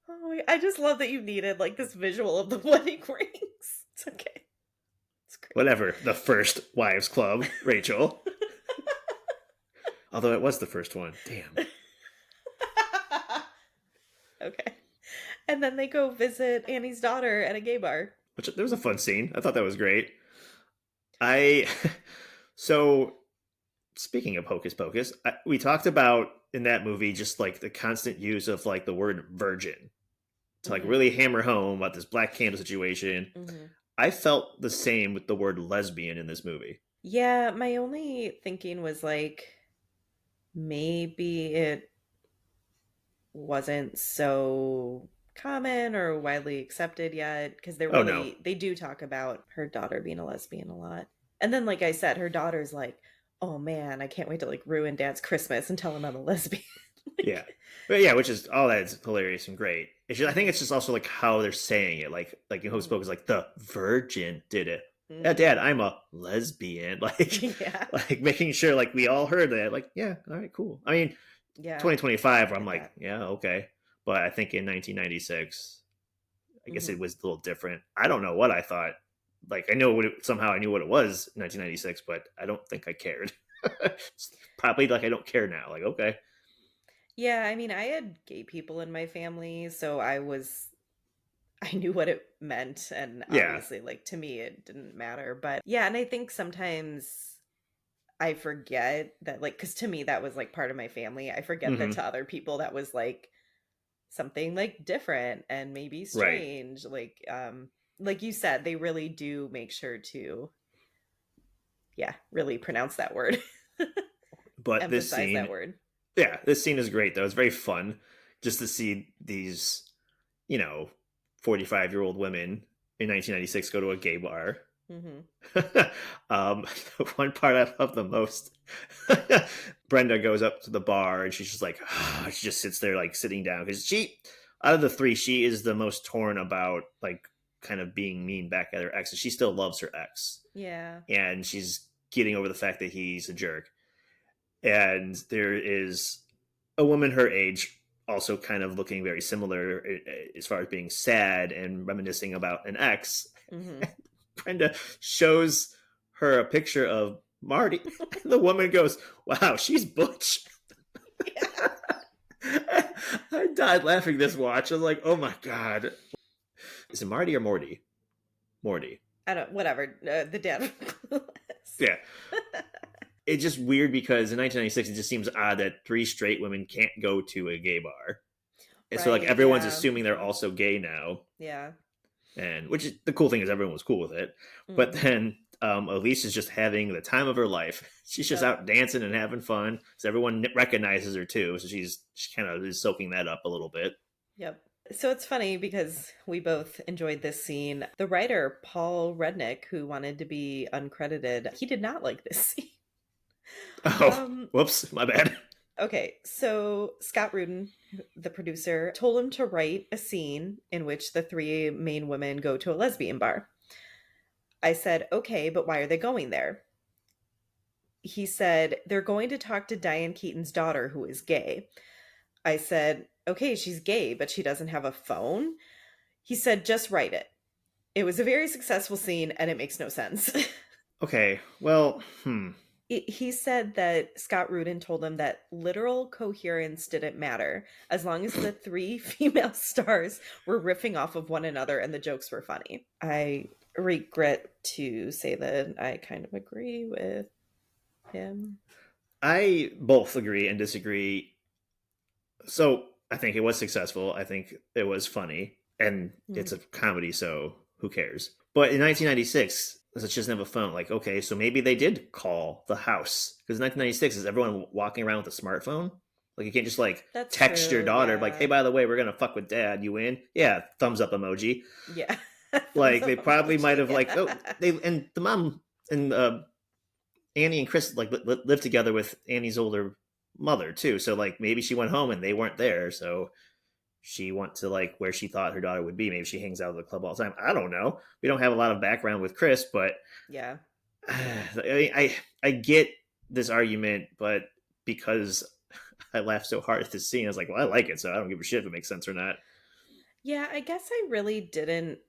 Oh, I just love that you needed like this visual of the wedding rings. It's okay. It's great. Whatever. The first wives club, Rachel. Although it was the first one. Damn. Okay. And then they go visit Annie's daughter at a gay bar. Which there was a fun scene. I thought that was great. I so speaking of Hocus Pocus, we talked about in that movie just like the constant use of like the word virgin to like Hmm. really hammer home about this black candle situation. Hmm. I felt the same with the word lesbian in this movie. Yeah, my only thinking was like maybe it wasn't so common or widely accepted yet because Oh no. they do talk about her daughter being a lesbian a lot. And then like I said, her daughter's like, oh man, I can't wait to like ruin Dad's Christmas and tell him I'm a lesbian. Yeah, Like, but yeah, which is all that is hilarious and great. It's just, I think hmm it's just also like how they're saying it, like in Hope hmm Spoke is like the Virgin did it. Yeah, Dad, hmm I'm a lesbian. Like, Yeah. like making sure like we all heard that. Like, yeah, all right, cool. I mean, Yeah. 2025, I I'm get like, that. yeah, okay. But I think in 1996, I guess hmm it was a little different. I don't know what I thought. Like, I know what somehow I knew what it was in 1996, but I don't think I cared. Probably like I don't care now. Like, okay, Yeah, I mean, I had gay people in my family, so I knew what it meant, and yeah, obviously like to me it didn't matter. But yeah, and I think sometimes I forget that like cuz to me that was like part of my family. I forget that hmm to other people that was like something like different and maybe right. strange. Like you said, they really do make sure to yeah, really pronounce that word. But this Emphasize that scene, word. yeah, this scene is great though. It's very fun just to see these, you know, 45-year-old women in 1996 go to a gay bar. Mhm. The one part I love the most, Brenda goes up to the bar and she's just like, she just sits there like sitting down because she, out of the three, she is the most torn about like kind of being mean back at her ex. She still loves her ex, Yeah. and she's getting over the fact that he's a jerk. And there is a woman her age also kind of looking very similar as far as being sad and reminiscing about an ex. Mhm. Brenda shows her a picture of Marty, and the woman goes, "Wow, she's butch." Yeah. I died laughing this watch. I was like, "Oh my god, is it Marty or Morty?" Morty. I don't whatever. The dad. Yeah, it's just weird because in 1996 it just seems odd that three straight women can't go to a gay bar, and so like Right, everyone's yeah. assuming they're Mhm. also gay now. Yeah. And which is the cool thing is everyone was cool with it. But Mhm. then Elise is just having the time of her life. She's just Yep. out dancing and having fun. So everyone recognizes her too. So she kind of is soaking that up a little bit. Yep. So it's funny because we both enjoyed this scene. The writer, Paul Rednick, who wanted to be uncredited, he did not like this scene. Oh, Um, whoops, my bad. okay, so Scott Rudin, the producer, told him to write a scene in which the three main women go to a lesbian bar. I said, okay, but why are they going there? He said, they're going to talk to Diane Keaton's daughter, who is gay. I said, okay, she's gay, but she doesn't have a phone. He said, just write it. It was a very successful scene and it makes no sense. Okay, well, He said that Scott Rudin told him that literal coherence didn't matter as long as the three female stars were riffing off of one another and the jokes were funny. I regret to say that I kind of agree with him. I both agree and disagree. So I think it was successful. I think it was funny, and Mm. it's a comedy, so who cares? But in 1996, such doesn't have a phone. Like, okay, so maybe they did call the house because 1996 is everyone walking around with a smartphone. Like, you can't just like That's text your true. daughter like, "Hey, Yeah. by the way, we're gonna fuck with dad. You in?" Yeah, thumbs up emoji. Yeah. Thumbs Like, they up probably might emoji. have like, oh, they and the mom and Annie and Chris like lived together with Annie's older mother too. So like maybe she went home and they weren't there. So she went to like where she thought her daughter would be. Maybe she hangs out at the club all the time. I don't know. We don't have a lot of background with Chris, but Yeah. I get this argument, but because I laughed so hard at this scene, I was like, well, I like it, so I don't give a shit if it makes sense or not. Yeah, I guess I really didn't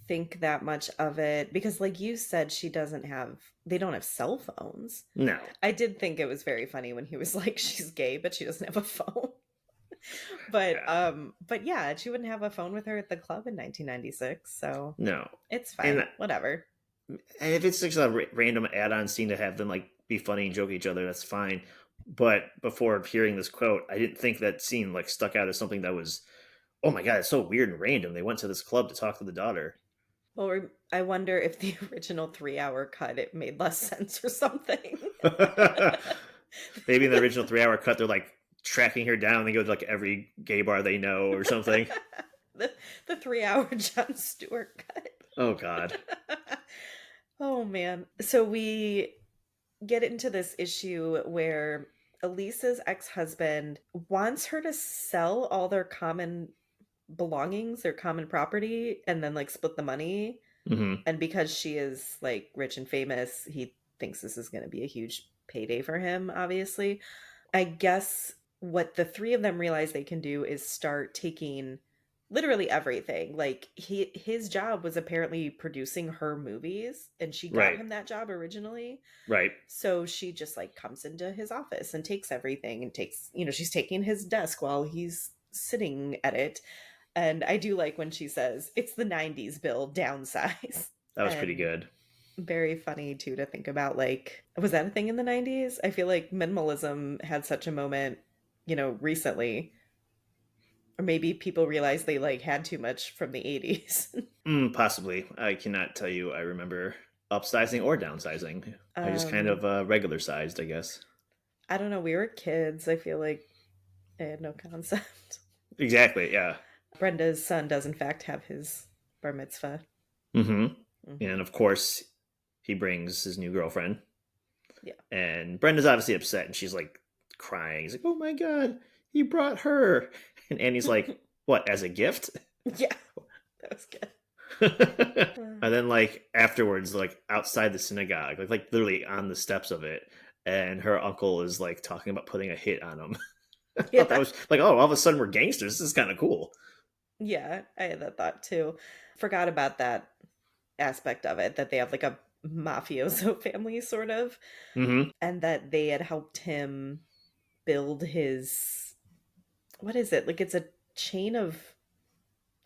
think that much of it because like you said they don't have cell phones. No. I did think it was very funny when he was like she's gay but she doesn't have a phone. Yeah. But yeah, she wouldn't have a phone with her at the club in 1996, so No. it's And fine. Whatever. if it's just a random add-on scene to have them like be funny and joke at each other, that's fine. But before hearing this quote, I didn't think that scene like stuck out as something that was, oh my god, it's so weird and random. They went to this club to talk to the daughter. Well, I wonder if the original 3-hour cut it made less sense or something. Maybe in the original 3 hour cut, they're like tracking her down. They go to like every gay bar they know or something. the the 3-hour Jon Stewart cut. Oh god. Oh man. So we get into this issue where Elisa's ex-husband wants her to sell all their common belongings, their common property, and then like split the money. Mm-hmm. And because she is like rich and famous, he thinks this is going to be a huge payday for him, obviously. I guess what the three of them realize they can do is start taking literally everything. Like his job was apparently producing her movies, and she got Right. him that job originally. Right. So she just like comes into his office and takes everything and takes, she's taking his desk while he's sitting at it. And I do like when she says, "It's the 90s, Bill, downsize." That was pretty And good. very funny too to think about, like, was that a thing in the 90s? I feel like minimalism had such a moment, recently. Or maybe people realized they like had too much from the 80s. Possibly. I cannot tell you I remember upsizing or downsizing. I just kind um of regular sized, I guess. I don't know, we were kids. I feel like I had no concept. Exactly, yeah. Brenda's son does in fact have his bar mitzvah. Mm-hmm. Hmm. And of course, he brings his new girlfriend. Yeah. And Brenda's obviously upset and she's like crying. He's like, oh my God, he brought her. And Annie's like, what, as a gift? Yeah, that was good. And then like afterwards, like outside the synagogue, like literally on the steps of it, and her uncle is like talking about putting a hit on him. I thought that Yeah. was like, oh, all of a sudden we're gangsters. This is kind of cool. Yeah, I had that thought too. Forgot about that aspect of it, that they have like a mafioso family sort of, Mm-hmm. and that they had helped him build his, what is it? Like it's a chain of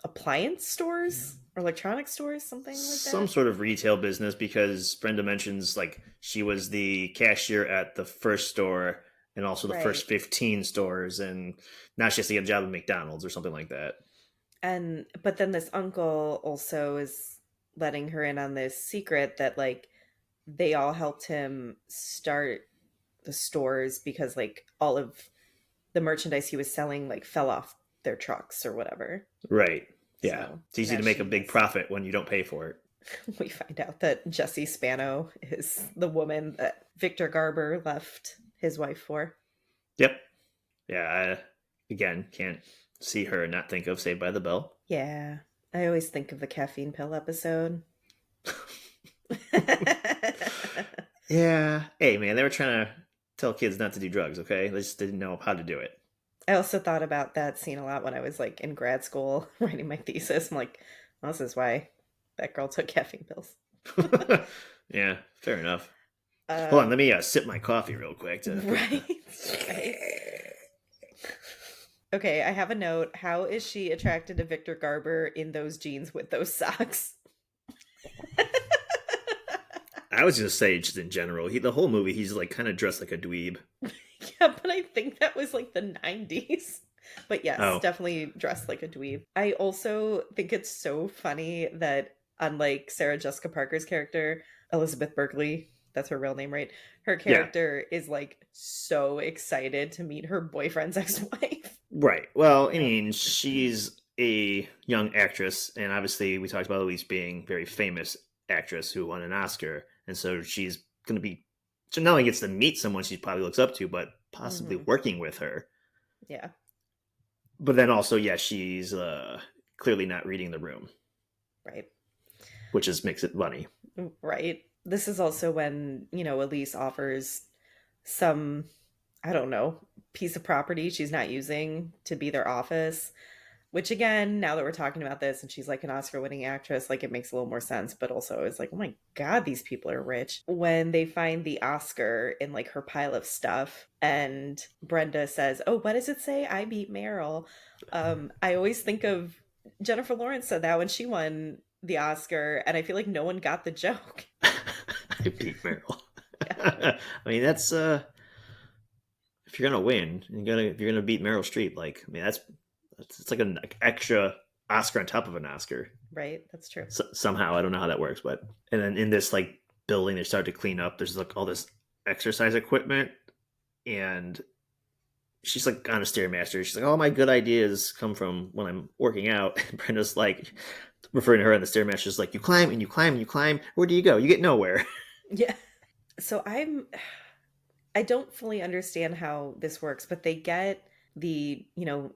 appliance stores or electronic stores, something like Some that. sort of retail business because Brenda mentions like she was the cashier at the first store and also the Right. first 15 stores, and now she has to get a job at McDonald's or something like that. And but then this uncle also is letting her in on this secret that like they all helped him start the stores because like all of the merchandise he was selling like fell off their trucks or whatever. Right. Yeah. So It's easy now to make a she big has, profit when you don't pay for it. we find out that Jessie Spano is the woman that Victor Garber left his wife for. Yep. Yeah. Again, can't see her and not think of Saved by the Bell. Yeah. I always think of the caffeine pill episode. Yeah. Hey, man, they were trying to tell kids not to do drugs, okay? They just didn't know how to do it. I also thought about that scene a lot when I was like in grad school writing my thesis. I'm like, well, this is why that girl took caffeine pills. Yeah, fair enough. Hold on, Um, let me sip my coffee real quick. right, right. Okay, I have a note. How is she attracted to Victor Garber in those jeans with those socks? I was just say just in general, the whole movie he's like kind of dressed like a dweeb. Yeah, but I think that was like the 90s. But yes, Oh, definitely dressed like a dweeb. I also think it's so funny that unlike Sarah Jessica Parker's character, Elizabeth Berkley, that's her real name, right? Her yeah, character is like so excited to meet her boyfriend's ex-wife. right. Well, I Yeah. mean, she's a young actress, and obviously we talked about Elise being a very famous actress who won an Oscar, and so she's going to be. So not only gets to meet someone she probably looks up to, but possibly Hmm. working with her. Yeah. But then also, yeah, she's clearly not reading the room, Right. which just makes it funny. Right. This is also when, Elise offers some, I don't know, piece of property she's not using to be their office, which again, now that we're talking about this and she's like an Oscar winning actress, like it makes a little more sense. But also it's like, oh my God, these people are rich. When they find the Oscar in like her pile of stuff and Brenda says, oh, what does it say? I beat Meryl. I always think of Jennifer Lawrence said that when she won the Oscar, and I feel like no one got the joke. I beat Meryl. Yeah. I mean, that's if you're gonna win, if you're gonna beat Meryl Streep, like I mean, that's it's like an extra Oscar on top of an Oscar. Right. That's true. Somehow, I don't know how that works, but and then in this like building, they start to clean up. There's like all this exercise equipment, and she's like on a stairmaster. She's like, all my good ideas come from when I'm working out. And Brenda's like referring to her on the stairmaster. She's like, you climb and you climb and you climb. Where do you go? You get nowhere. Yeah. So I don't fully understand how this works, but they get the,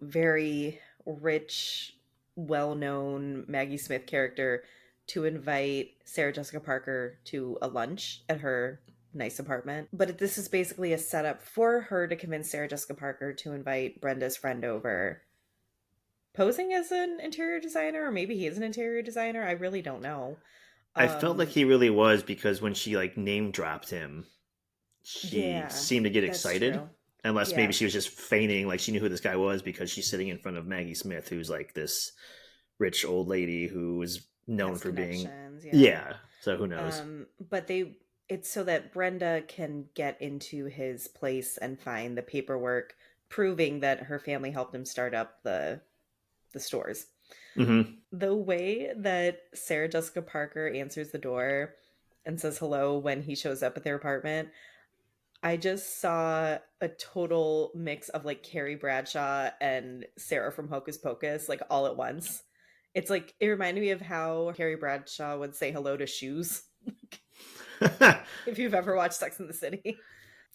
very rich, well-known Maggie Smith character to invite Sarah Jessica Parker to a lunch at her nice apartment. But this is basically a setup for her to convince Sarah Jessica Parker to invite Brenda's friend over, posing as an interior designer, or maybe he is an interior designer. I really don't know. I felt like Um, he really was because when she like name dropped him, she yeah, seemed to get that's excited. true. Unless maybe Yeah, she was just feigning like she knew who this guy was because she's sitting in front of Maggie Smith, who's like this rich old lady who is known has for being, connections. Yeah. yeah. So who knows? But it's so that Brenda can get into his place and find the paperwork proving that her family helped him start up the stores. Hmm. The way that Sarah Jessica Parker answers the door and says hello when he shows up at their apartment, I just saw a total mix of like Carrie Bradshaw and Sarah from Hocus Pocus, like all at once. It's like it reminded me of how Carrie Bradshaw would say hello to shoes. If you've ever watched Sex in the City,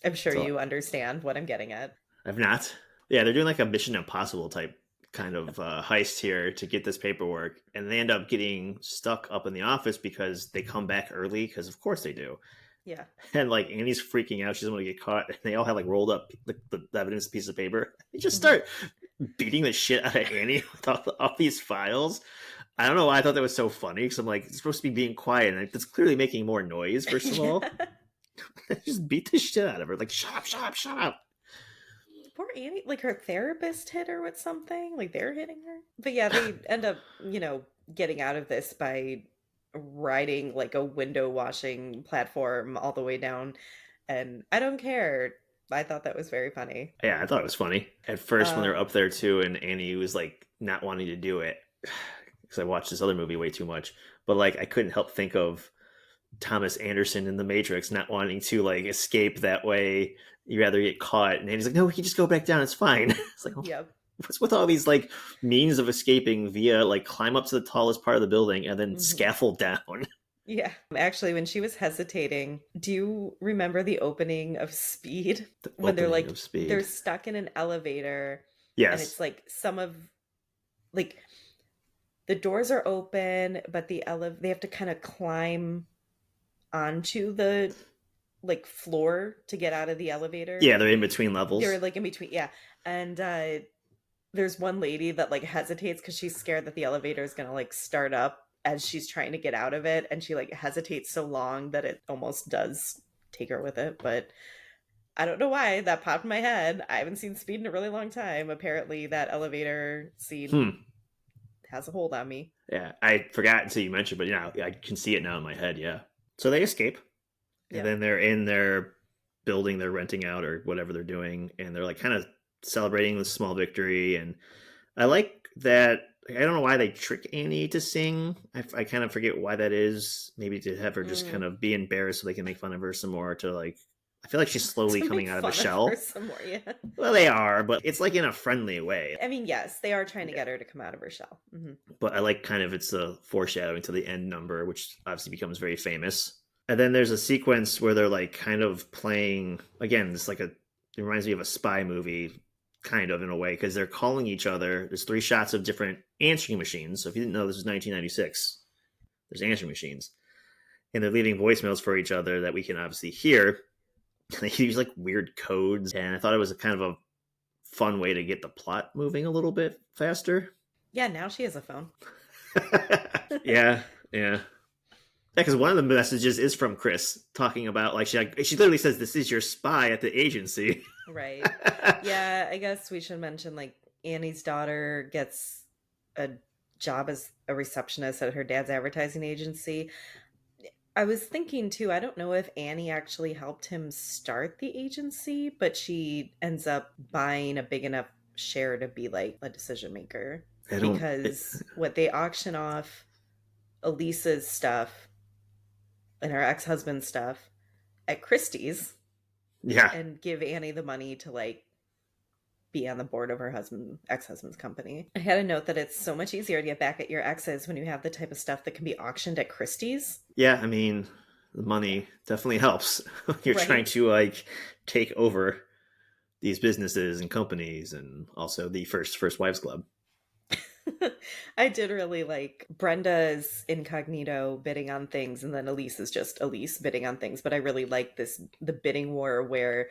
I'm sure So you understand what I'm getting at. I've not. Yeah, they're doing like a Mission Impossible type kind of heist here to get this paperwork, and they end up getting stuck up in the office because they come back early because of course they do. Yeah. And like Annie's freaking out; she doesn't want to get caught. And they all have like rolled up the evidence piece of paper. They just Hmm. start beating the shit out of Annie with all these files. I don't know why I thought that was so funny because I'm like, it's supposed to be being quiet, and it's clearly making more noise. First of Yeah. all, just beat the shit out of her, like shut up, shut up, shut up. Poor Annie, like her therapist hit her with something, like they're hitting her. But yeah, they end up, getting out of this by riding like a window washing platform all the way down. And I don't care. I thought that was very funny. Yeah, I thought it was funny at first when they're Um, up there too, and Annie was like not wanting to do it because I watched this other movie way too much. But like, I couldn't help think of Thomas Anderson in The Matrix not wanting to like escape that way. You rather get caught, and Annie's like, "No, we can just go back down. It's fine." It's like, yep. what's with all these like means of escaping via like climb up to the tallest part of the building and then Hmm. scaffold down? Yeah. Actually, when she was hesitating, do you remember the opening of Speed The when opening of they're Speed. stuck in an elevator and Yes. it's like like the doors are open, but they have to kind of climb onto the like floor to get out of the elevator. Yeah, they're in between levels. They're like in between, yeah. And there's one lady that like hesitates because she's scared that the elevator is gonna like start up as she's trying to get out of it, and she like hesitates so long that it almost does take her with it. But I don't know why that popped in my head. I haven't seen Speed in a really long time. Apparently, that elevator scene Hmm. has a hold on me. Yeah, I forgot until you mentioned, but yeah, I can see it now in my head. Yeah. So they escape, and Yep. then they're in their building they're renting out or whatever they're doing, and they're like kind of celebrating this small victory. And I like that. I don't know why they trick Annie to sing. I kind of forget why that is. Maybe to have her just kind Mm. of be embarrassed so they can make fun of her some more. To like, I feel like she's slowly To coming make out of a fun of her shell. some more, yeah. Well, they are, but it's like in a friendly way. I mean, yes, they are trying to Yeah. get her to come out of her shell. Hmm. But I like kind of it's a foreshadowing to the end number, which obviously becomes very famous. And then there's a sequence where they're like kind of playing again. It's like it reminds me of a spy movie, kind of in a way, because they're calling each other. There's three shots of different answering machines. So if you didn't know, this was 1996. There's answering machines, and they're leaving voicemails for each other that we can obviously hear. They use like weird codes, and I thought it was a kind of a fun way to get the plot moving a little bit faster. Yeah, now she has a phone. Yeah, yeah. Because one of the messages is from Chris talking about she literally says this is your spy at the agency. Right. Yeah, I guess we should mention like Annie's daughter gets a job as a receptionist at her dad's advertising agency. I was thinking too, I don't know if Annie actually helped him start the agency, but she ends up buying a big enough share to be like a decision maker I don't. because what they auction off Elisa's stuff and her ex-husband's stuff at Christie's Yeah, and give Annie the money to like be on the board of her ex-husband's company. I had a note that it's so much easier to get back at your exes when you have the type of stuff that can be auctioned at Christie's. yeah. I mean, The money definitely helps. You're trying Right? to like take over these businesses and companies, and also the first wives club. I did really like Brenda's incognito bidding on things, and then Elise is just Elise bidding on things. But I really like the bidding war where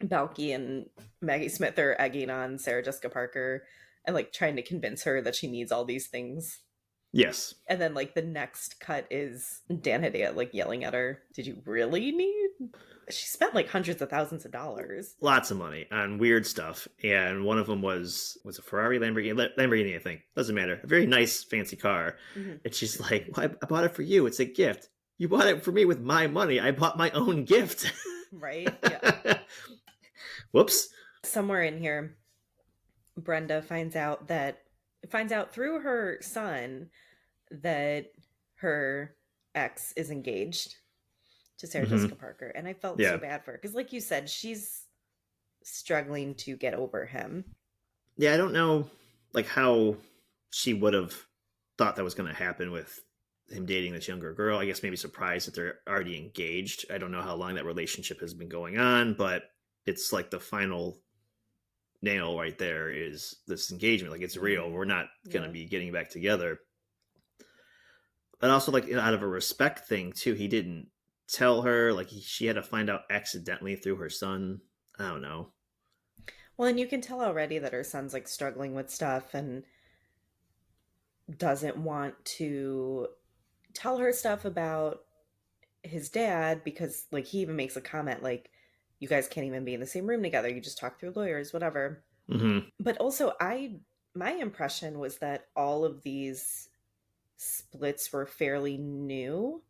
Balky and Maggie Smith are egging on Sarah Jessica Parker and like trying to convince her that she needs all these things. Yes, And then like the next cut is Dan Hedaya like yelling at her, "Did you really need?" She spent like hundreds of thousands of dollars. lots of money on weird stuff, and one of them was a Ferrari, Lamborghini, I think. Doesn't matter. A very nice, fancy car. Mhm. And she's like, well, I bought it for you. It's a gift. You bought it for me with my money. I bought my own gift. Right? Yeah. Whoops. Somewhere in here, Brenda finds out through her son that her ex is engaged to Sarah Hmm. Jessica Parker, and I felt so Yeah. bad for her because, like you said, she's struggling to get over him. Yeah, I don't know like how she would have thought that was going to happen with him dating this younger girl. I guess maybe surprised that they're already engaged. I don't know how long that relationship has been going on, but it's like the final nail right there is this engagement. Like it's real. Mm, We're not going to yeah. be getting back together. But also, like out of a respect thing too, he didn't tell her. Like she had to find out accidentally through her son. I don't know. Well, and you can tell already that her son's like struggling with stuff and doesn't want to tell her stuff about his dad because like he even makes a comment like you guys can't even be in the same room together. You just talk through lawyers, whatever. Hmm. But also I my impression was that all of these splits were fairly new.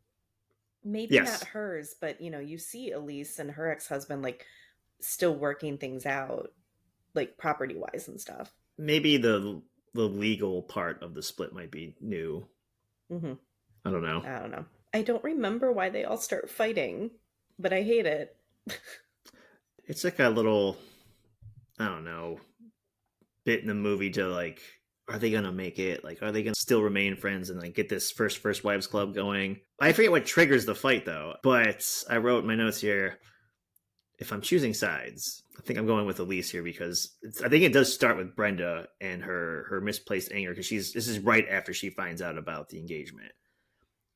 Maybe not Yes, hers, but you see Elise and her ex-husband like still working things out like property wise and stuff. maybe the legal part of the split might be new. Hmm. I don't know. I don't know. I don't remember why they all start fighting, but I hate it. It's like a little, I don't know, bit in the movie to like, are they gonna make it? Like, are they gonna still remain friends and like get this first wives club going? I forget what triggers the fight though, but I wrote in my notes here. If I'm choosing sides, I think I'm going with Elise here because I think it does start with Brenda and her misplaced anger because this is right after she finds out about the engagement,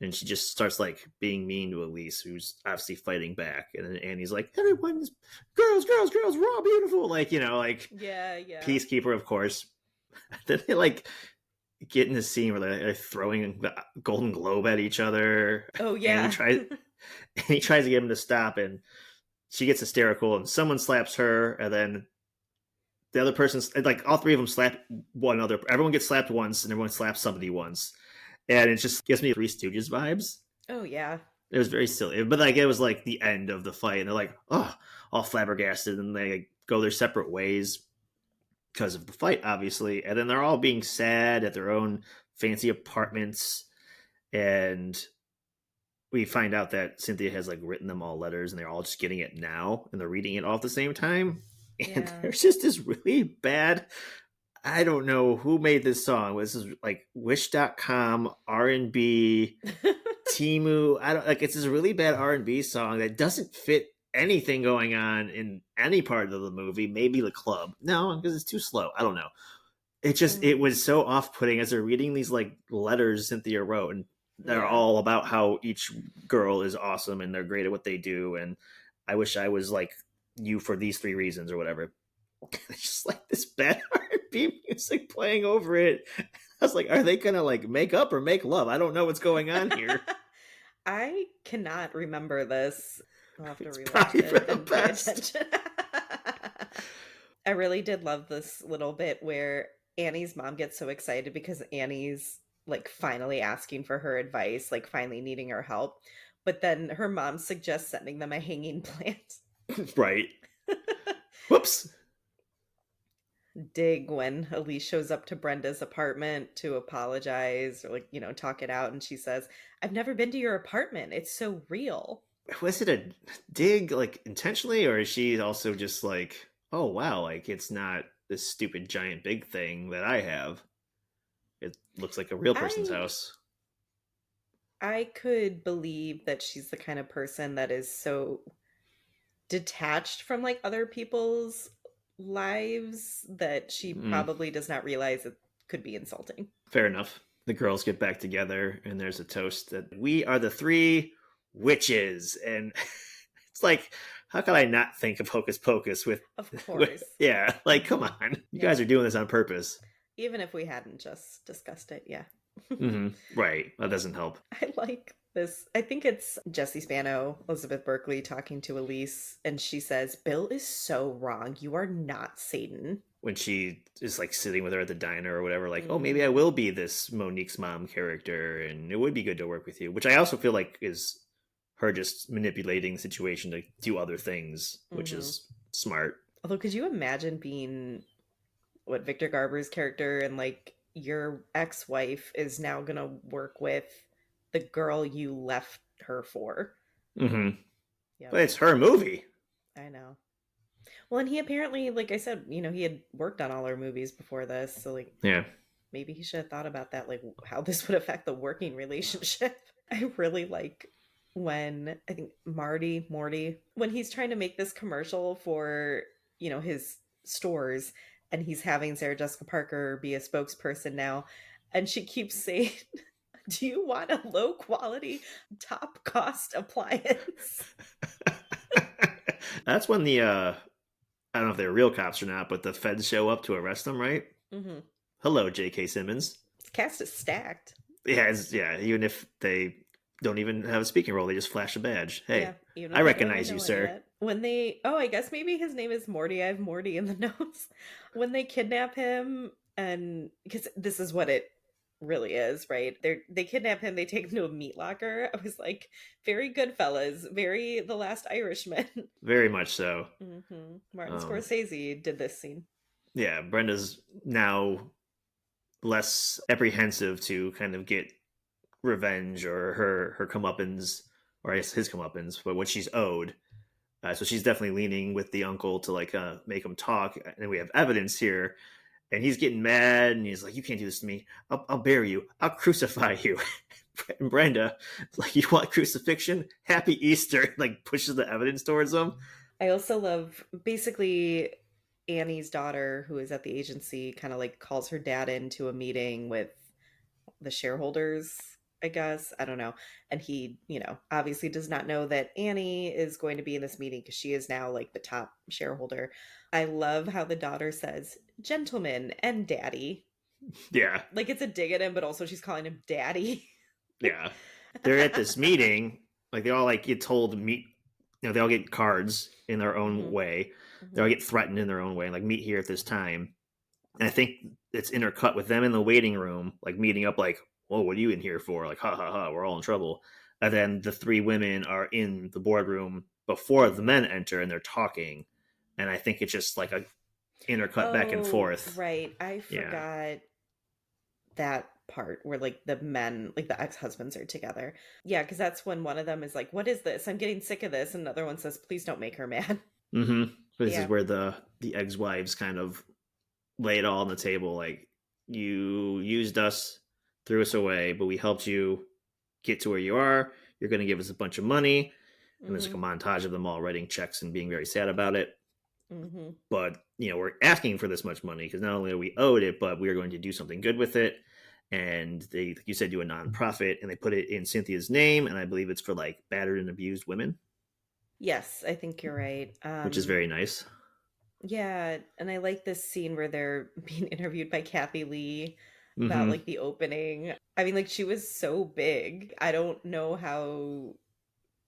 and she just starts like being mean to Elise, who's obviously fighting back, and then Annie's like, "Everyone's girls, we're all beautiful," like like Yeah, yeah. peacekeeper, of course. Then they like get in the scene where they're throwing the Golden Globe at each other. Oh, And yeah. he tries to get him to stop, and she gets hysterical, and someone slaps her, and then the other person's like all three of them slap one another. Everyone gets slapped once, and everyone slaps somebody once, and it just gives me Three Stooges vibes. Oh, yeah. It was very silly, but like it was like the end of the fight, and they're like, oh, all flabbergasted, and they like, go their separate ways because of the fight, obviously, and then they're all being sad at their own fancy apartments, and we find out that Cynthia has like written them all letters, and they're all just getting it now, and they're reading it all at the same time, and Yeah. there's just this really bad. I don't know who made this song. This is like Wish.com R&B Timu. I don't like. It's this really bad R&B song that doesn't fit anything going on in any part of the movie. Maybe the club. No, because it's too slow. I don't know. It Mm, was so off putting as they're reading these like letters Cynthia wrote, and they're yeah. all about how each girl is awesome and they're great at what they do, and I wish I was like you for these three reasons or whatever. It's just like this bad R&B music playing over it. I was like, are they gonna like make up or make love? I don't know what's going on here. I cannot remember this. I'll have to It's rewatch probably for it the and pay best. attention. I really did love this little bit where Annie's mom gets so excited because Annie's like finally asking for her advice, like finally needing her help. But then her mom suggests sending them a hanging plant. Right. Whoops. Dig when Elise shows up to Brenda's apartment to apologize or like, talk it out. And she says, I've never been to your apartment. It's so real. Was it a dig like intentionally, or is she also just like, oh wow, like it's not this stupid giant big thing that I have. It looks like a real person's I house. I could believe that she's the kind of person that is so detached from like other people's lives that she Mm, probably does not realize it could be insulting. fair enough. The girls get back together, and there's a toast that we are the three witches, and it's like, how could I not think of Hocus Pocus Of with course. yeah, like come Hmm. on, you guys Yep. are doing this on purpose. Even if we hadn't just discussed it, yeah. Right, that doesn't help. I like this. I think it's Jesse Spano, Elizabeth Berkley talking to Elise, and she says, Bill is so wrong. You are not Satan. When she is like sitting with her at the diner or whatever, like, oh, maybe I Hmm. will be this Monique's mom character, and it would be good to work with you. Which I also feel like is her just manipulating the situation to do other things, which Hmm. is smart. Although, could you imagine being what Victor Garber's character and like your ex-wife is now gonna work with the girl you left her for? Mm-hmm. Yep, But it's her movie. I know. Well, and he apparently, like I said, he had worked on all our movies before this, so like Yeah. maybe he should have thought about that, like how this would affect the working relationship. I really like when I think Morty, when he's trying to make this commercial for, his stores and he's having Sarah Jessica Parker be a spokesperson now. And she keeps saying, do you want a low quality, top cost appliance? That's when the I don't know if they're real cops or not, but the feds show up to arrest them, right? Mm-hmm. Hello, J.K. Simmons. This cast is stacked. Yeah, yeah. Even if they don't even have a speaking role, they just flash a badge. Yeah, Hey, even I if they don't even recognize you, know it sir. yet. When I guess maybe his name is Morty. I have Morty in the notes. When they kidnap him, and because this is what it really is, right? They kidnap him, they take him to a meat locker. I was like, very good fellas, very The Last Irishman. Very much so. Martin Um, Scorsese did this scene. yeah, Brenda's now less apprehensive to kind of get revenge or her comeuppance, or I guess his comeuppance, but what she's owed. So she's definitely leaning with the uncle to like make him talk, and we have evidence here. And he's getting mad, and he's like, "You can't do this to me. I'll bury you. I'll crucify you." And Brenda, like, "You want crucifixion? Happy Easter!" Like pushes the evidence towards him. I also love basically Annie's daughter, who is at the agency, kind of like calls her dad into a meeting with the shareholders, I guess. I don't know. And he, obviously does not know that Annie is going to be in this meeting because she is now like the top shareholder. I love how the daughter says, gentleman and daddy. Yeah, Like it's a dig at him, but also she's calling him daddy. yeah. They're at this meeting, like they all like get told to meet. They all get cards in their own Hmm. way. They Hmm. all get threatened in their own way, like meet here at this time. And I think it's intercut with them in the waiting room, like meeting up, like, "Whoa, what are you in here for?" Like, ha ha ha, we're all in trouble. And then the three women are in the boardroom before the men enter, and they're talking. And I think it's just like a intercut back and Oh, forth. right. I Yeah. forgot that part where like the men, like the ex-husbands are together. Yeah, because that's when one of them is like, what is this? I'm getting sick of this. And another one says, please don't make her mad. Mm-hmm. This is Yeah. where the ex-wives kind of lay it all on the table. Like, you used us, threw us away, but we helped you get to where you are. You're going to give us a bunch of money. And there's like Hmm. a montage of them all writing checks and being very sad about it. Hmm. But we're asking for this much money because not only are we owed it, but we are going to do something good with it. And they, like you said, do a nonprofit, and they put it in Cynthia's name, and I believe it's for like battered and abused women, Yes, I think you're right. which is very nice. Yeah, and I like this scene where they're being interviewed by Kathy Lee about Mm-hmm. like the opening. I mean, like she was so big. I don't know how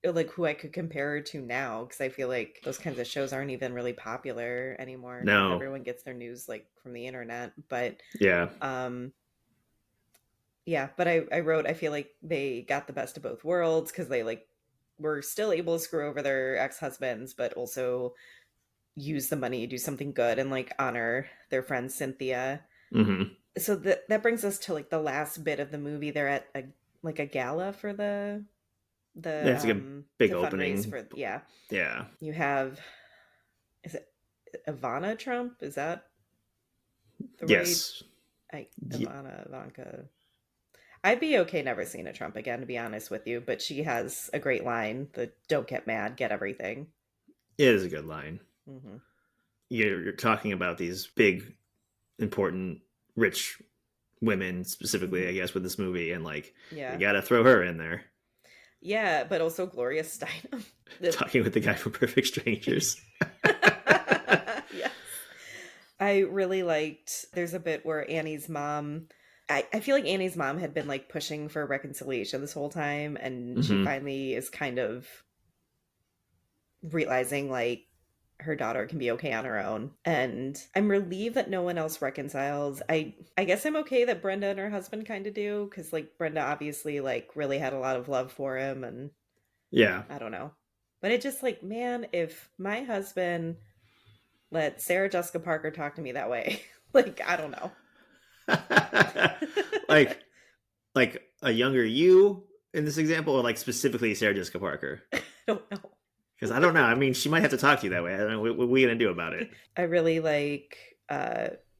like who I could compare her to now because I feel like those kinds of shows aren't even really popular anymore because No, everyone gets their news like from the internet. But yeah, um yeah, but I wrote I feel like they got the best of both worlds because they like were still able to screw over their ex-husbands, but also use the money to do something good and like honor their friend Cynthia. mm-hmm. So that brings us to like the last bit of the movie. They're at a gala for the That's like a big to fundraise opening. for, yeah. Yeah, You have, is it Ivana Trump? Is that the right yes, I Y- Ivana Ivanka? I'd be okay never seeing a Trump again, to be honest with you, but she has a great line, the "Don't get mad, get everything." It is a good line. Hmm. You're talking about these big, important, rich women specifically, Hmm. I guess, with this movie, and like you Yeah. got to throw her in there. Yeah, but also Gloria Steinem. The- Talking with the guy from Perfect Strangers. yes. I really liked, there's a bit where Annie's mom, I feel like Annie's mom had been like pushing for reconciliation this whole time, and she Hmm. finally is kind of realizing like her daughter can be okay on her own. And I'm relieved that no one else reconciles. I guess I'm okay that Brenda and her husband kind of do, because like Brenda obviously like really had a lot of love for him, and Yeah. I don't know. But it just like, man, if my husband let Sarah Jessica Parker talk to me that way, like I don't know. like like a younger you in this example, or like specifically Sarah Jessica Parker? I don't know. Because I don't know. I mean, she might have to talk to you that way. I don't know. What are we gonna do about it? I really like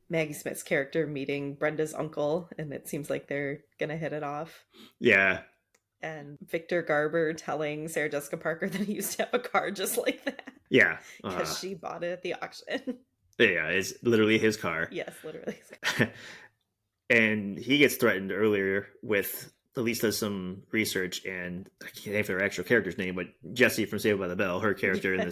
Maggie Smith's character meeting Brenda's uncle, and it seems like they're gonna hit it off. Yeah. And Victor Garber telling Sarah Jessica Parker that he used to have a car just like that Yeah. because she bought it at the auction. Yeah. It's literally his car. Yes, literally. And he gets threatened earlier with, at least does some research, and I can't think of her actual character's name, but Jessie from Saved by the Bell, her character Yeah.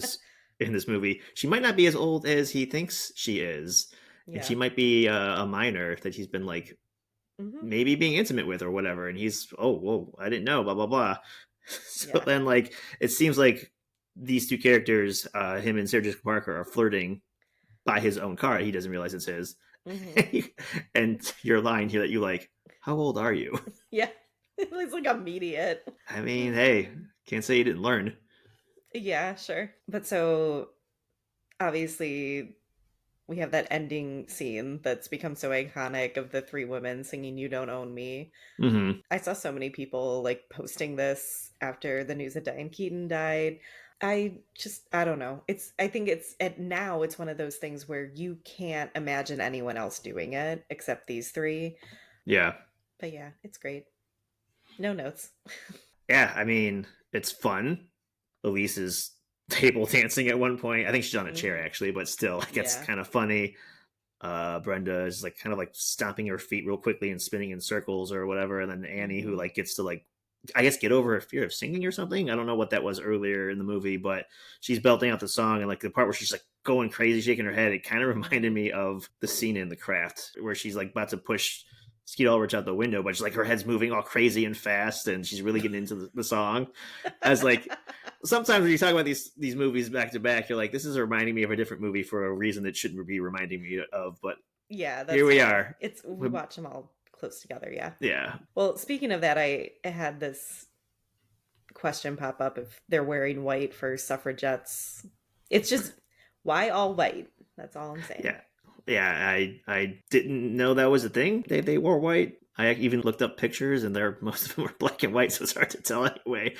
in this movie, she might not be as old as he thinks she is, and Yeah. she might be a minor that he's been like Hmm. maybe being intimate with or whatever, and he's, oh whoa, I didn't know, blah blah blah. So Yeah. then like it seems like these two characters, him and Sarah Jessica Parker, are flirting by his own car. He doesn't realize it's his. Hmm. And your line here that you like, how old are you? Yeah. It's like immediate. I mean, hey, can't say you didn't learn. Yeah, sure. But so obviously we have that ending scene that's become so iconic of the three women singing "You Don't Own Me." Mm-hmm. I saw so many people like posting this after the news that Diane Keaton died. I don't know. I think it's at now it's one of those things where you can't imagine anyone else doing it except these three. Yeah. But yeah, it's great. No notes. Yeah, I mean, it's fun. Elise is table dancing at one point. I think she's on a chair Hmm. actually, but still, like, it's Yeah. kind of funny. Brenda is like kind of like stomping her feet real quickly and spinning in circles or whatever, and then Annie, who Hmm. like gets to like, I guess, get over her fear of singing or something. I don't know what that was earlier in the movie, but she's belting out the song, and like the part where she's like going crazy, shaking her head, it kind of reminded Hmm. me of the scene in The Craft where she's like about to push Skeet Ulrich out the window, but she's like her head's moving all crazy and fast, and she's really getting into the song. As like sometimes when you talk about these movies back to back, you're like, this is reminding me of a different movie for a reason that shouldn't be reminding me of. But Yeah, here that's we fair. are. It's we watch them all close together, yeah. Yeah. Well, speaking of that, I had this question pop up if they're wearing white for suffragettes. It's just why all white? That's all I'm saying. Yeah. Yeah. I didn't know that was a thing. They wore white. I even looked up pictures, and they're most of them were black and white, so it's hard to tell anyway.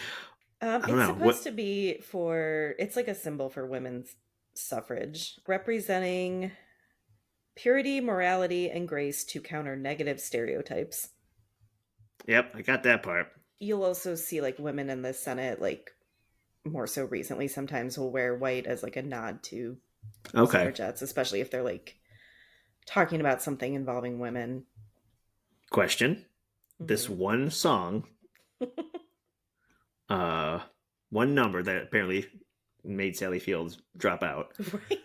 I don't It's know supposed what. to be for, it's like a symbol for women's suffrage, representing purity, morality, and grace to counter negative stereotypes. Yep, I got that part. You'll also see like women in the Senate, like more so recently, sometimes will wear white as like a nod to Okay. suffragettes, especially if they're like talking about something involving women. Question: this Hmm. one song, uh, one number that apparently made Sally Fields drop out. Right?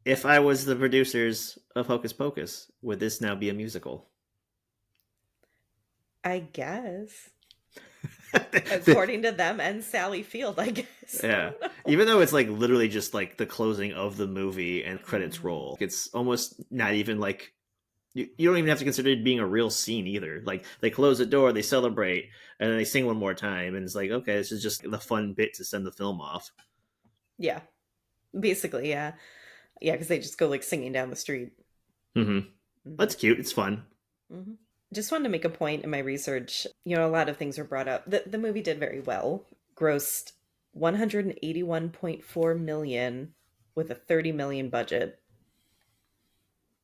If I was the producers of Hocus Pocus, would this now be a musical? I guess. According to them and Sally Field, I guess. I Yeah. don't know. Even though it's like literally just like the closing of the movie and credits Hmm. roll, it's almost not even like you don't even have to consider it being a real scene either. Like they close the door, they celebrate, and then they sing one more time, and it's like, okay, this is just the fun bit to send the film off. Yeah, basically, yeah. Yeah, because they just go like singing down the street. Mm-hmm. Hmm. That's cute. It's fun. Hmm. Just wanted to make a point in my research. A lot of things were brought up. The movie did very well, grossed 181.4 million with a 30 million budget.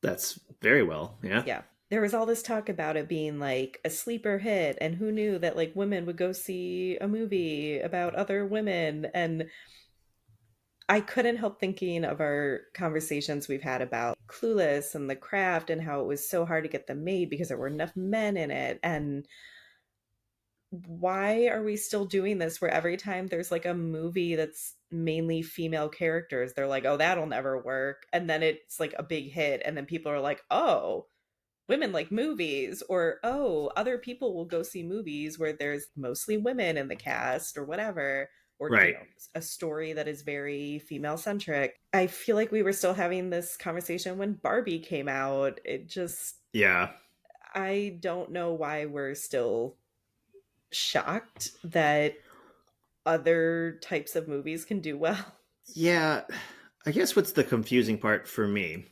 That's very well. Yeah. Yeah. there was all this talk about it being like a sleeper hit, and who knew that like women would go see a movie about other women. And I couldn't help thinking of our conversations we've had about Clueless and The Craft and how it was so hard to get them made because there weren't enough men in it. And why are we still doing this where every time there's like a movie that's mainly female characters, they're like, oh, that'll never work. And then it's like a big hit. And then people are like, oh, women like movies, or oh, other people will go see movies where there's mostly women in the cast or whatever, or Right. a story that is very female centric. I feel like we were still having this conversation when Barbie came out. It just, Yeah. I don't know why we're still shocked that other types of movies can do well. Yeah. I guess what's the confusing part for me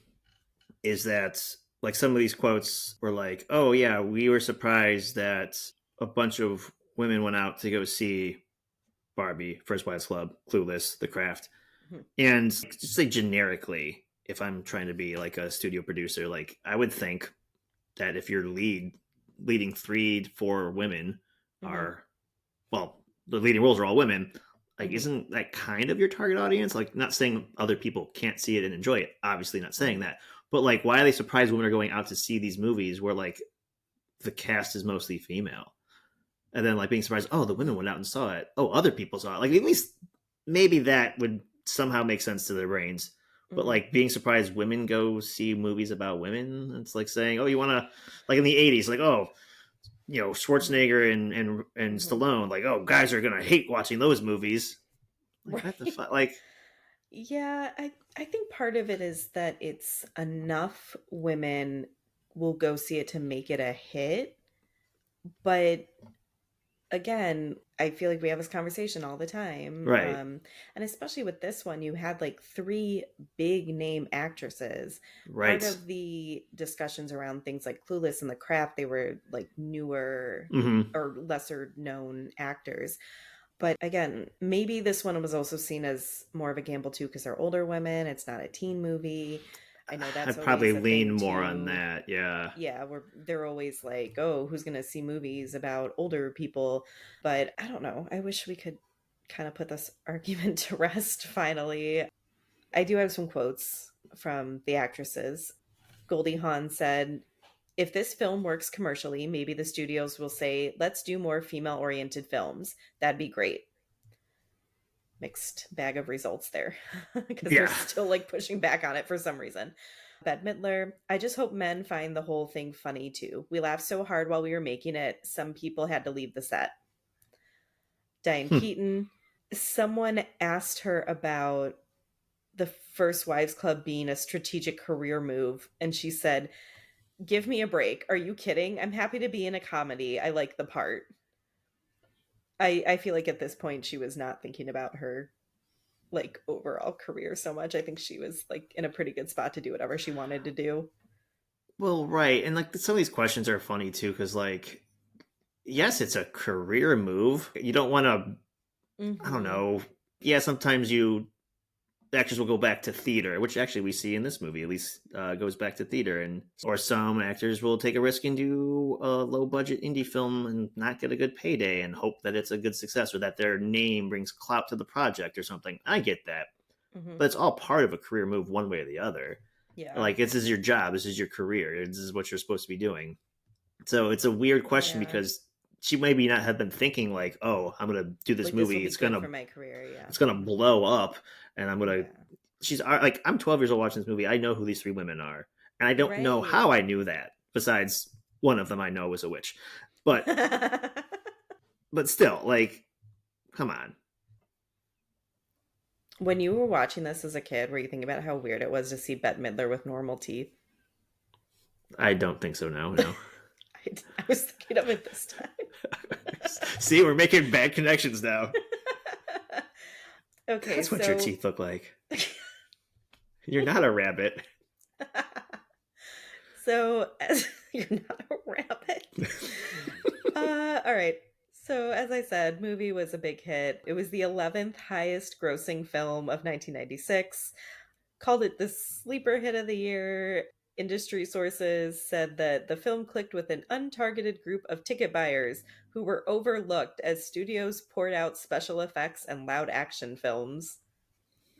is that like some of these quotes were like, "Oh yeah, we were surprised that a bunch of women went out to go see Barbie, First Wives Club, Clueless, The Craft." Mhm. And just like generically, if I'm trying to be like a studio producer, like I would think that if you're leading 3 to 4 women Mhm. are, well, the leading roles are all women, like Mhm. isn't that kind of your target audience? Like, not saying other people can't see it and enjoy it, obviously not saying Mhm. that, but like why are they surprised women are going out to see these movies where like the cast is mostly female, and then like being surprised, oh, the women went out and saw it, oh, other people saw it, like at least maybe that would somehow make sense to their brains. But Mhm. like being surprised women go see movies about women, it's like saying, oh, you want to, like in the 80s, like, oh, Mhm. Schwarzenegger and Mhm. Stallone, like, oh, guys are gonna hate watching those movies. Like, what the Right. fuck? Like, Yeah, I think part of it is that it's enough women will go see it to make it a hit. But again, I feel like we have this conversation all the time. right, And especially with this one, you had like three big name actresses. Part right. of the discussions around things like Clueless and The Craft, they were like newer Mm-hmm. or lesser known actors. But again, maybe this one was also seen as more of a gamble too because they're older women. It's not a teen movie. I know that's I'd probably always a lean thing more on too. that. Yeah. Yeah, where they're always like, oh, who's going to see movies about older people? But I don't know. I wish we could kind of put this argument to rest finally. I do have some quotes from the actresses. Goldie Hawn said, if this film works commercially, maybe the studios will say, let's do more female oriented films. That'd be great. Mixed bag of results there because they're Yeah. still like pushing back on it for some reason. Bette Midler, I just hope men find the whole thing funny too. We laughed so hard while we were making it, some people had to leave the set. Diane Hmm. Keaton, someone asked her about the First Wives Club being a strategic career move, and she said, give me a break. Are you kidding? I'm happy to be in a comedy. I like the part. I feel like at this point she was not thinking about her like overall career so much. I think she was like in a pretty good spot to do whatever she wanted to do. Well, right. And like some of these questions are funny too, because like, yes, it's a career move. You don't want to, I don't Mm-hmm. know. Yeah, sometimes you actors will go back to theater, which actually we see in this movie at least goes back to theater, and or some actors will take a risk and do a low budget indie film and not get a good payday and hope that it's a good success or that their name brings clout to the project or something. I get that, Mm-hmm. but it's all part of a career move one way or the other. Yeah. Like, this is your job, this is your career, this is what you're supposed to be doing. So it's a weird question Yeah. because she maybe not have been thinking like, oh, I'm gonna do this Like this will movie, be good for my career. Yeah. it's gonna blow up, and I'm gonna. Yeah. She's like, I'm 12 years old watching this movie. I know who these 3 women are, and I don't know Right. how I knew that. Besides, one of them I know was a witch, but still, like, come on. When you were watching this as a kid, were you thinking about how weird it was to see Bette Midler with normal teeth? I don't think so now. No. I was thinking of it this time. See, we're making bad connections now. Okay, That's what your so teeth look like. You're not a rabbit. so as you're not a rabbit. All right. So as I said, movie was a big hit. It was the 11th highest grossing film of 1996. Called it the sleeper hit of the year. Industry sources said that the film clicked with an untargeted group of ticket buyers who were overlooked as studios poured out special effects and loud action films.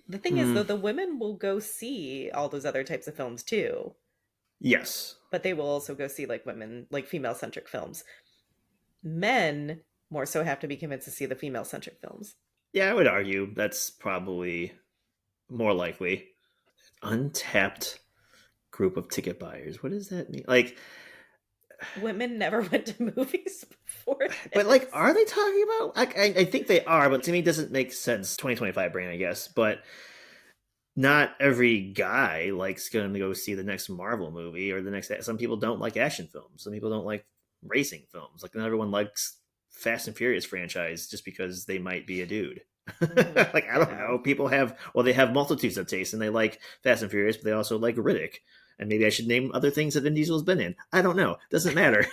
The thing is, Hmm. though, the women will go see all those other types of films too, Yes. but they will also go see like women, like female centric films. Men more so have to be convinced to see the female centric films. Yeah, I would argue that's probably more likely. Untapped group of ticket buyers. What does that mean? Like, Women never went to movies before but like, this. are they talking about? Like, I think they are, but to me, it doesn't make sense. 2025 brain, I guess. But not every guy likes going to go see the next Marvel movie or the next. Some people don't like action films. Some people don't like racing films. Like, not everyone likes Fast and Furious franchise just because they might be a dude. Mm-hmm. Like, I I don't know. know. People have, well, they have multitudes of tastes, and they like Fast and Furious, but they also like Riddick. And maybe I should name other things that Vin Diesel's been in. I don't know. Doesn't matter.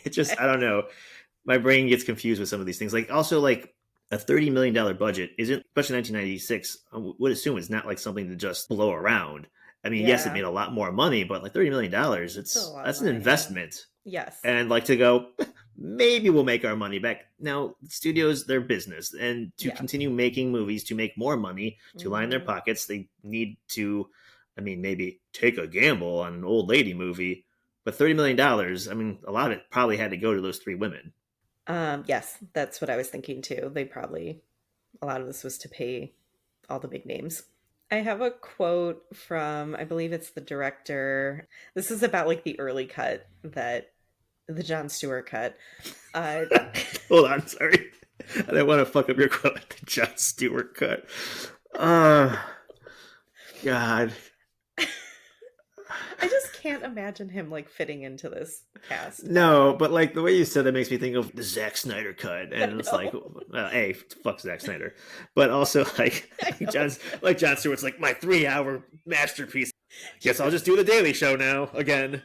It just, I don't know. My brain gets confused with some of these things. Like, also, like, a $30 million budget isn't, especially 1996, I would assume it's not like something to just blow around. I mean, yes, it Yeah. made a lot more money, but like $30 million, Still a lot of that's an money. investment. Yes. And like to go, maybe we'll make our money back. Now, studios, their business, and to Yeah. continue making movies to make more money to line their Mm-hmm. pockets, they need to, I mean, maybe take a gamble on an old lady movie. But $30 million, I mean, a lot of it probably had to go to those three women. Yes, that's what I was thinking too. They probably, a lot of this was to pay all the big names. I have a quote from, I believe it's the director. This is about like the early cut, that the Jon Stewart cut. Uh, Hold on, sorry. I didn't want to fuck up your quote. The Jon Stewart cut. Uh, God. I just can't imagine him like fitting into this cast at No, all. but like the way you said that makes me think of the Zack Snyder cut, I and it's like, know. hey, fuck Zack Snyder, but also like I know. Jon Stewart's like my 3 hour masterpiece. Guess I'll just do the Daily Show now again.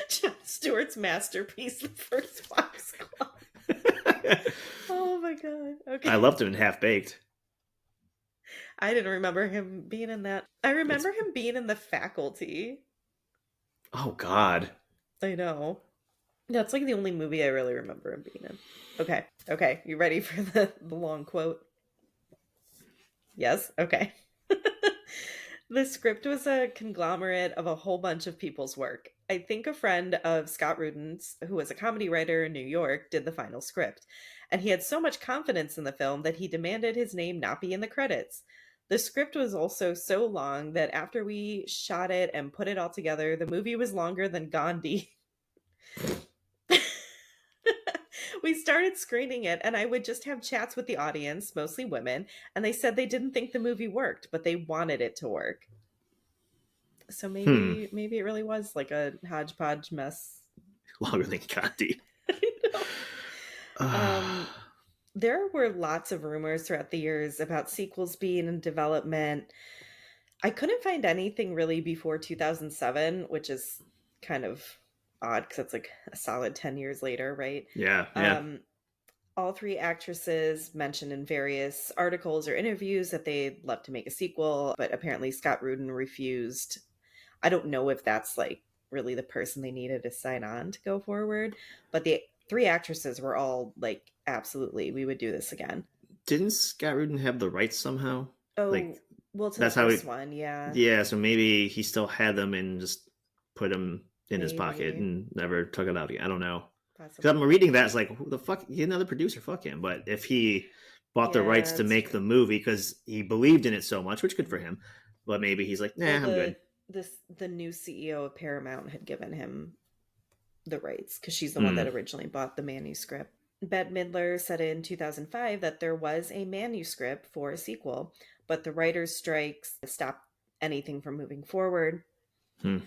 Jon Stewart's masterpiece, The First Wives Club. Oh my god. I Okay. loved him in Half Baked. I didn't remember him being in that. I It's, remember him being in The Faculty. oh God. I know. That's like the only movie I really remember him being in. Okay. Okay. You ready for the long quote? Yes? Okay. The script was a conglomerate of a whole bunch of people's work. I think a friend of Scott Rudin's, who was a comedy writer in New York, did the final script. And he had so much confidence in the film that he demanded his name not be in the credits. The script was also so long that after we shot it and put it all together, the movie was longer than Gandhi. We started screening it, and I would just have chats with the audience, mostly women, and they said they didn't think the movie worked, but they wanted it to work. So Hmm. maybe it really was like a hodgepodge mess. Longer than Gandhi. I know. Um, there were lots of rumors throughout the years about sequels being in development. I couldn't find anything really before 2007, which is kind of odd because it's like a solid 10 years later, right? Yeah, yeah. Um, all three actresses mentioned in various articles or interviews that they'd love to make a sequel, but apparently Scott Rudin refused. I don't know if that's like really the person they needed to sign on to go forward, but the three actresses were all like, absolutely, we would do this again. Didn't Scott Rudin have the rights somehow? Like, Oh, well, to the that's how he. first one, yeah, Yeah, so maybe he still had them and just put them in his pocket maybe, and never took it out again. I don't know. Because I'm possibly. reading that, it's like, who the fuck? Get another producer, fuck him. But if he bought the rights Yeah, to it's make true. the movie because he believed in it so much, which good for him, but maybe he's like, nah, Well, I'm good. the new CEO of Paramount had given him the rights because she's the one Hmm. that originally bought the manuscript. Bette Midler said in 2005 that there was a manuscript for a sequel, but the writers' strikes stopped anything from moving forward. Hmm.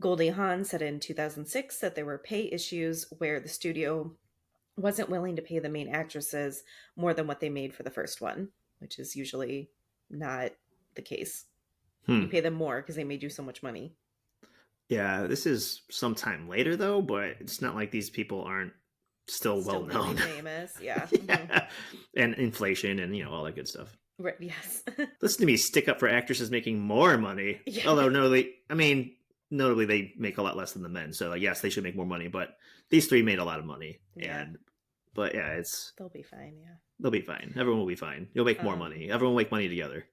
Goldie Hawn said in 2006 that there were pay issues where the studio wasn't willing to pay the main actresses more than what they made for the first one, which is usually not the case. You Hmm. pay them more because they made you so much money. Yeah, this is sometime later though, but it's not like these people aren't still well Still really known. famous. Yeah. Hmm. Yeah, and inflation and all that good stuff. Right, yes. Listen to me stick up for actresses making more money. Yeah. Although, notably, they make a lot less than the men. So, yes, they should make more money. But these three made a lot of money. Yeah. But yeah, They'll be fine, yeah. they'll be fine. Everyone will be fine. You'll make more Um, money. Everyone will make money together.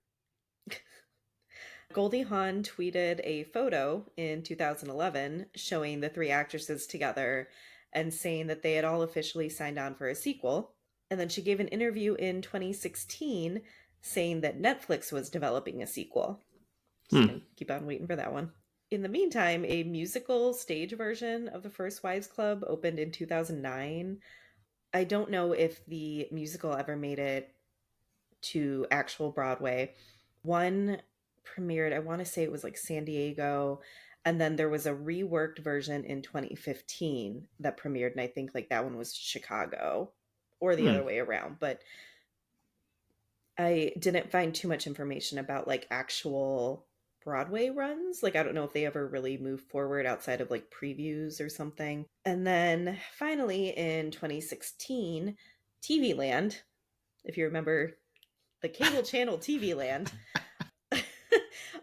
Goldie Hawn tweeted a photo in 2011 showing the three actresses together and saying that they had all officially signed on for a sequel. And then she gave an interview in 2016 saying that Netflix was developing a sequel. Just Hmm. gonna keep on waiting for that one. In the meantime, a musical stage version of The First Wives Club opened in 2009. I don't know if the musical ever made it to actual Broadway. One premiered, I want to say it was like San Diego, and then there was a reworked version in 2015 that premiered, and I think like that one was Chicago or the Hmm. other way around. But I didn't find too much information about like actual Broadway runs. Like I don't know if they ever really moved forward outside of like previews or something. And then finally in 2016, TV Land, if you remember the cable channel TV Land,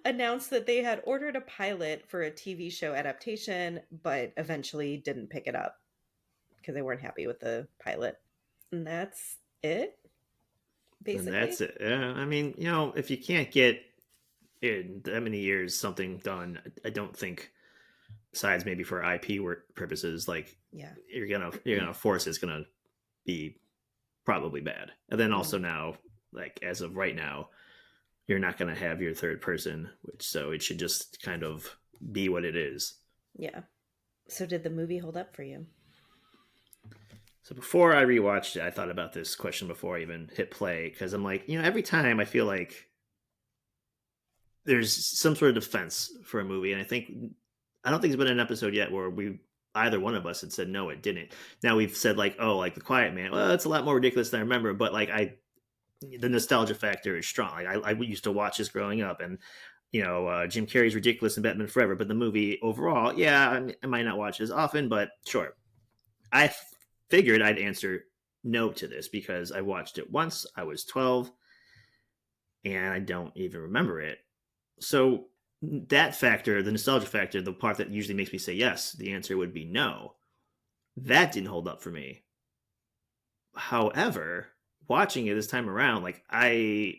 announced that they had ordered a pilot for a TV show adaptation, but eventually didn't pick it up because they weren't happy with the pilot. And that's it, And basically. that's it. Yeah. I mean, if you can't get in that many years something done, I don't think, besides maybe for IP work purposes, like Yeah. you're gonna force it's gonna be probably bad. And then also Mm, now, like as of right now, you're not gonna have your third person, so it should just kind of be what it is. yeah. So did the movie hold up for you? So before I rewatched it, I thought about this question before I even hit play because I'm like, every time I feel like there's some sort of defense for a movie, and I don't think there's been an episode yet where we either one of us had said no, it didn't. Now we've said like, oh, like The Quiet Man, well, it's a lot more ridiculous than I remember, but like the nostalgia factor is strong. Like I used to watch this growing up, and Jim Carrey's ridiculous in Batman Forever, but the movie overall, yeah, I might not watch it as often, but sure. I figured I'd answer no to this because I watched it once. I was 12, and I don't even remember it. So that factor, the nostalgia factor, the part that usually makes me say yes, the answer would be no. That didn't hold up for me. However, watching it this time around, like I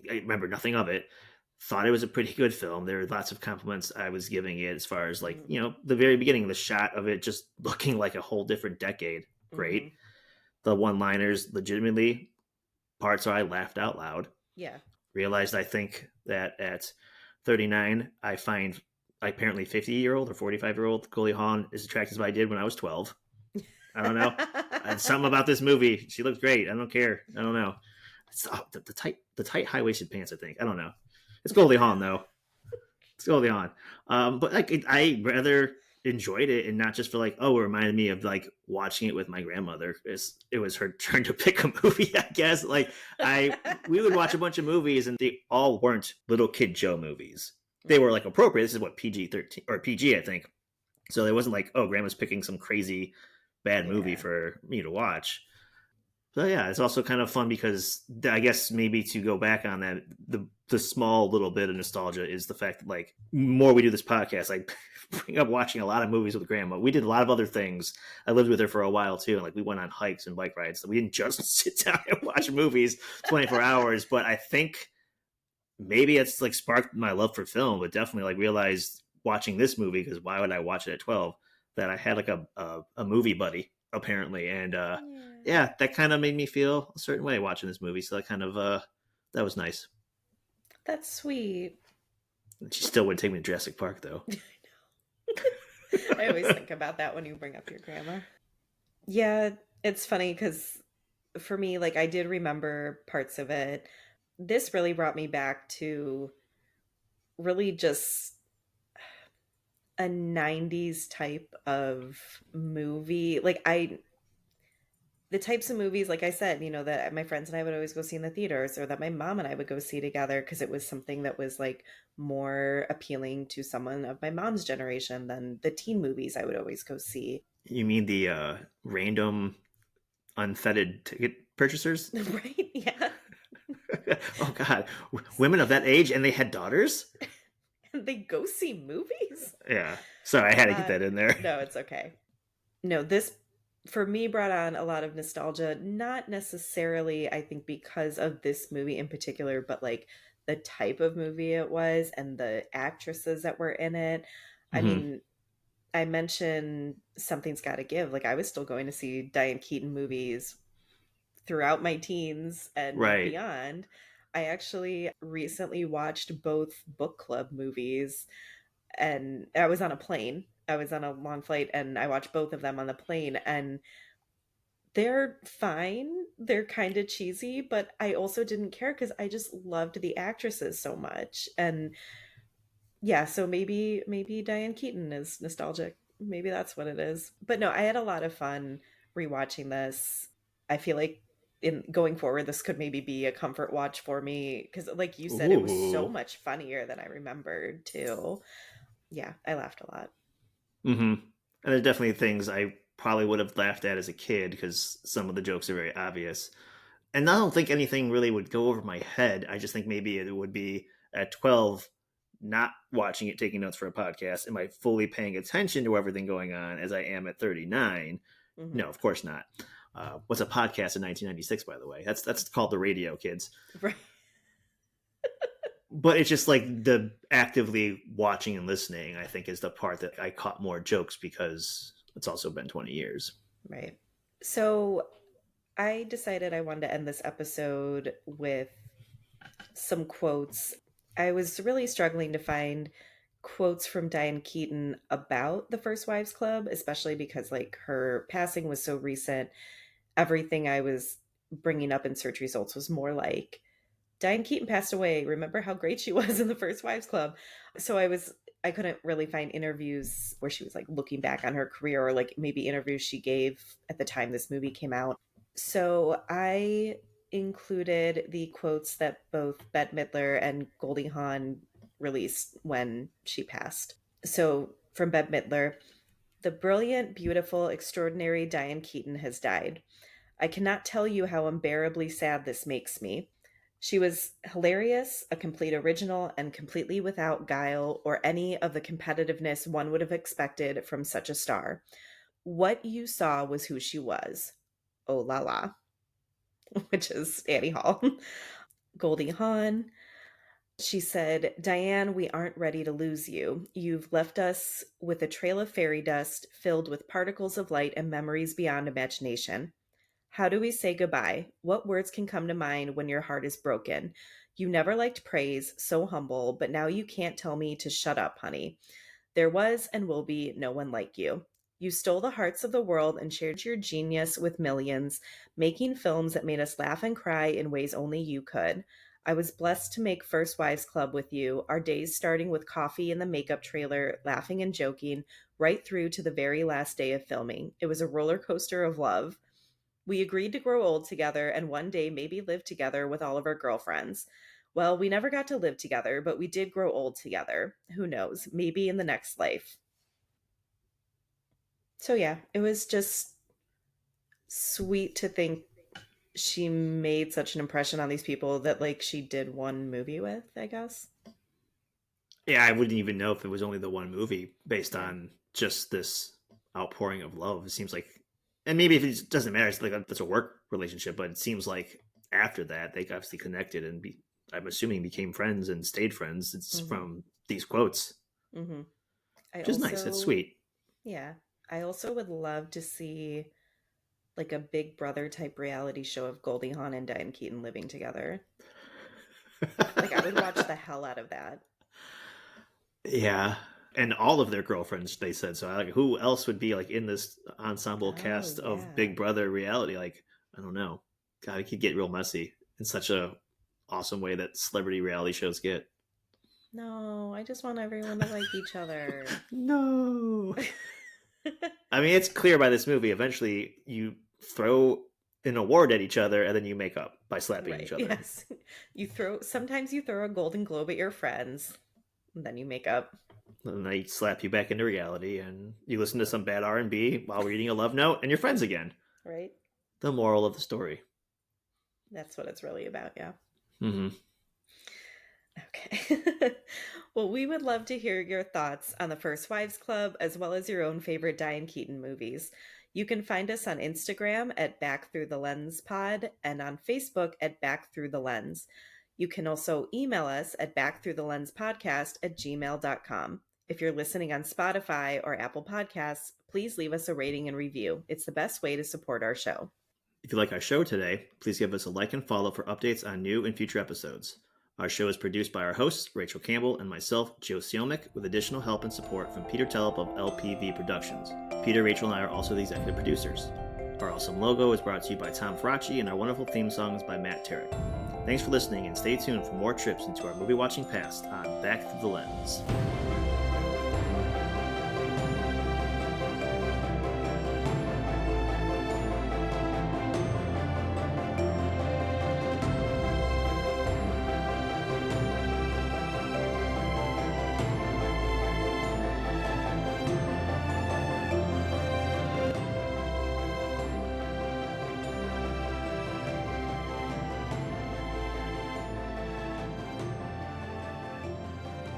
remember nothing of it. Thought it was a pretty good film. There were lots of compliments I was giving it as far as like, Mm, the very beginning, the shot of it just looking like a whole different decade. mm-hmm. Great. The one liners, legitimately, parts where I laughed out loud. Yeah. Realized I think that at 39, I find apparently 50-year-old or 45-year-old Goldie Hawn as attractive as I did when I was 12. I don't know. And something about this movie. She looks great. I don't care. I don't know. It's the tight high waisted pants. I think. I don't know. It's Goldie Hawn though. It's Goldie Hawn. But like I rather enjoyed it, and not just for like, oh, it reminded me of like watching it with my grandmother. It was her turn to pick a movie, I guess. Like we would watch a bunch of movies, and they all weren't little kid Joe movies. They were like appropriate. This is what PG-13 or PG, I think. So it wasn't like, oh, grandma's picking some crazy bad movie Yeah. for me to watch. So yeah, it's also kind of fun because I guess maybe to go back on that, the small little bit of nostalgia is the fact that like more we do this podcast, I bring up watching a lot of movies with grandma. We did a lot of other things. I lived with her for a while too, and like we went on hikes and bike rides. So we didn't just sit down and watch movies 24 hours. But I think maybe it's like sparked my love for film, but definitely like realized watching this movie, because why would I watch it at 12, that I had like a movie buddy apparently. And Yeah. yeah, that kind of made me feel a certain way watching this movie. So that kind of that was nice. That's sweet. She still wouldn't take me to Jurassic Park though. I always think about that when you bring up your grandma. Yeah, it's funny because for me, like, I did remember parts of it. This really brought me back to really just a 90s type of movie. The types of movies, like I said, that my friends and I would always go see in the theaters, or that my mom and I would go see together because it was something that was like more appealing to someone of my mom's generation than the teen movies I would always go see. You mean the random unfettered ticket purchasers? Right? Yeah. Oh God, women of that age and they had daughters. And they go see movies? Yeah, sorry, I had to get Uh, that in there. no, it's okay. No, this for me brought on a lot of nostalgia, not necessarily, I think, because of this movie in particular, but like the type of movie it was and the actresses that were in it. I Hmm. mean, I mentioned Something's Gotta Give. Like, I was still going to see Diane Keaton movies throughout my teens and Right. beyond. I actually recently watched both book club movies, and I was on a plane. I was on a long flight and I watched both of them on the plane, and they're fine. They're kind of cheesy, but I also didn't care because I just loved the actresses so much. And yeah, so maybe Diane Keaton is nostalgic. Maybe that's what it is. But no, I had a lot of fun rewatching this. I feel like in going forward, this could maybe be a comfort watch for me because, like you said, it was so Ooh. much funnier than I remembered too. Yeah, I laughed a lot. Hmm. And there's definitely things I probably would have laughed at as a kid because some of the jokes are very obvious. And I don't think anything really would go over my head. I just think maybe it would be at 12, not watching it, taking notes for a podcast. Am I fully paying attention to everything going on as I am at 39? Hmm. No, of course not. What's a podcast in 1996, by the way? That's called the radio, kids. Right. But it's just like the actively watching and listening, I think, is the part that I caught more jokes because it's also been 20 years. Right. So I decided I wanted to end this episode with some quotes. I was really struggling to find quotes from Diane Keaton about the First Wives Club, especially because like her passing was so recent. Everything I was bringing up in search results was more like Diane Keaton passed away. Remember how great she was in the First Wives Club? So I couldn't really find interviews where she was like looking back on her career or like maybe interviews she gave at the time this movie came out. So I included the quotes that both Bette Midler and Goldie Hawn released when she passed. So from Bette Midler, the brilliant, beautiful, extraordinary Diane Keaton has died. I cannot tell you how unbearably sad this makes me. She was hilarious, a complete original, and completely without guile or any of the competitiveness one would have expected from such a star. What you saw was who she was. Oh la la, which is Annie Hall. Goldie Hawn. She said, Diane, we aren't ready to lose you. You've left us with a trail of fairy dust filled with particles of light and memories beyond imagination. How do we say goodbye? What words can come to mind when your heart is broken? You never liked praise, so humble, but now you can't tell me to shut up, honey. There was and will be no one like you. You stole the hearts of the world and shared your genius with millions, making films that made us laugh and cry in ways only you could. I was blessed to make First Wives Club with you, our days starting with coffee in the makeup trailer, laughing and joking, right through to the very last day of filming. It was a roller coaster of love. We agreed to grow old together and one day maybe live together with all of our girlfriends. Well, we never got to live together, but we did grow old together. Who knows? Maybe in the next life. So, yeah, it was just sweet to think she made such an impression on these people that, like, she did one movie with, I guess. Yeah, I wouldn't even know if it was only the one movie based Yeah. on just this outpouring of love. It seems like, and maybe if it doesn't matter, it's like that's a work relationship, but it seems like after that they obviously connected and I'm assuming became friends and stayed friends. It's Hmm. from these quotes, Hmm. I which is nice. It's also, sweet. yeah, I also would love to see like a Big Brother type reality show of Goldie Hawn and Diane Keaton living together. Like, I would watch the hell out of that. Yeah, and all of their girlfriends, they said so. Like, who else would be like in this ensemble Oh, cast of yeah. Big Brother reality? Like, I don't know. God, it could get real messy in such a awesome way that celebrity reality shows get. No, I just want everyone to like each other. No. I mean, it's clear by this movie. Eventually, you throw an award at each other, and then you make up by slapping Right. each other. Yes. Sometimes you throw a Golden Globe at your friends, and then you make up. And they slap you back into reality, and you listen to some bad R&B while reading a love note, and you're friends again. Right. The moral of the story. That's what it's really about. Yeah. Mm-hmm. Okay. Well, we would love to hear your thoughts on the First Wives Club as well as your own favorite Diane Keaton movies. You can find us on Instagram at Back Through the Lens Pod and on Facebook at Back Through the Lens. You can also email us at backthroughthelenspodcast@gmail.com. If you're listening on Spotify or Apple Podcasts, please leave us a rating and review. It's the best way to support our show. If you like our show today, please give us a like and follow for updates on new and future episodes. Our show is produced by our hosts, Rachel Campbell and myself, Joe Sielmick, with additional help and support from Peter Telep of LPV Productions. Peter, Rachel, and I are also the executive producers. Our awesome logo is brought to you by Tom Faracci, and our wonderful theme song is by Matt Tarek. Thanks for listening, and stay tuned for more trips into our movie watching past on Back Through the Lens.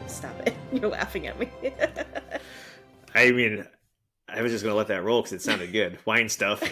Stop it. You're laughing at me. I mean, I was just going to let that roll because it sounded good. Wine stuff.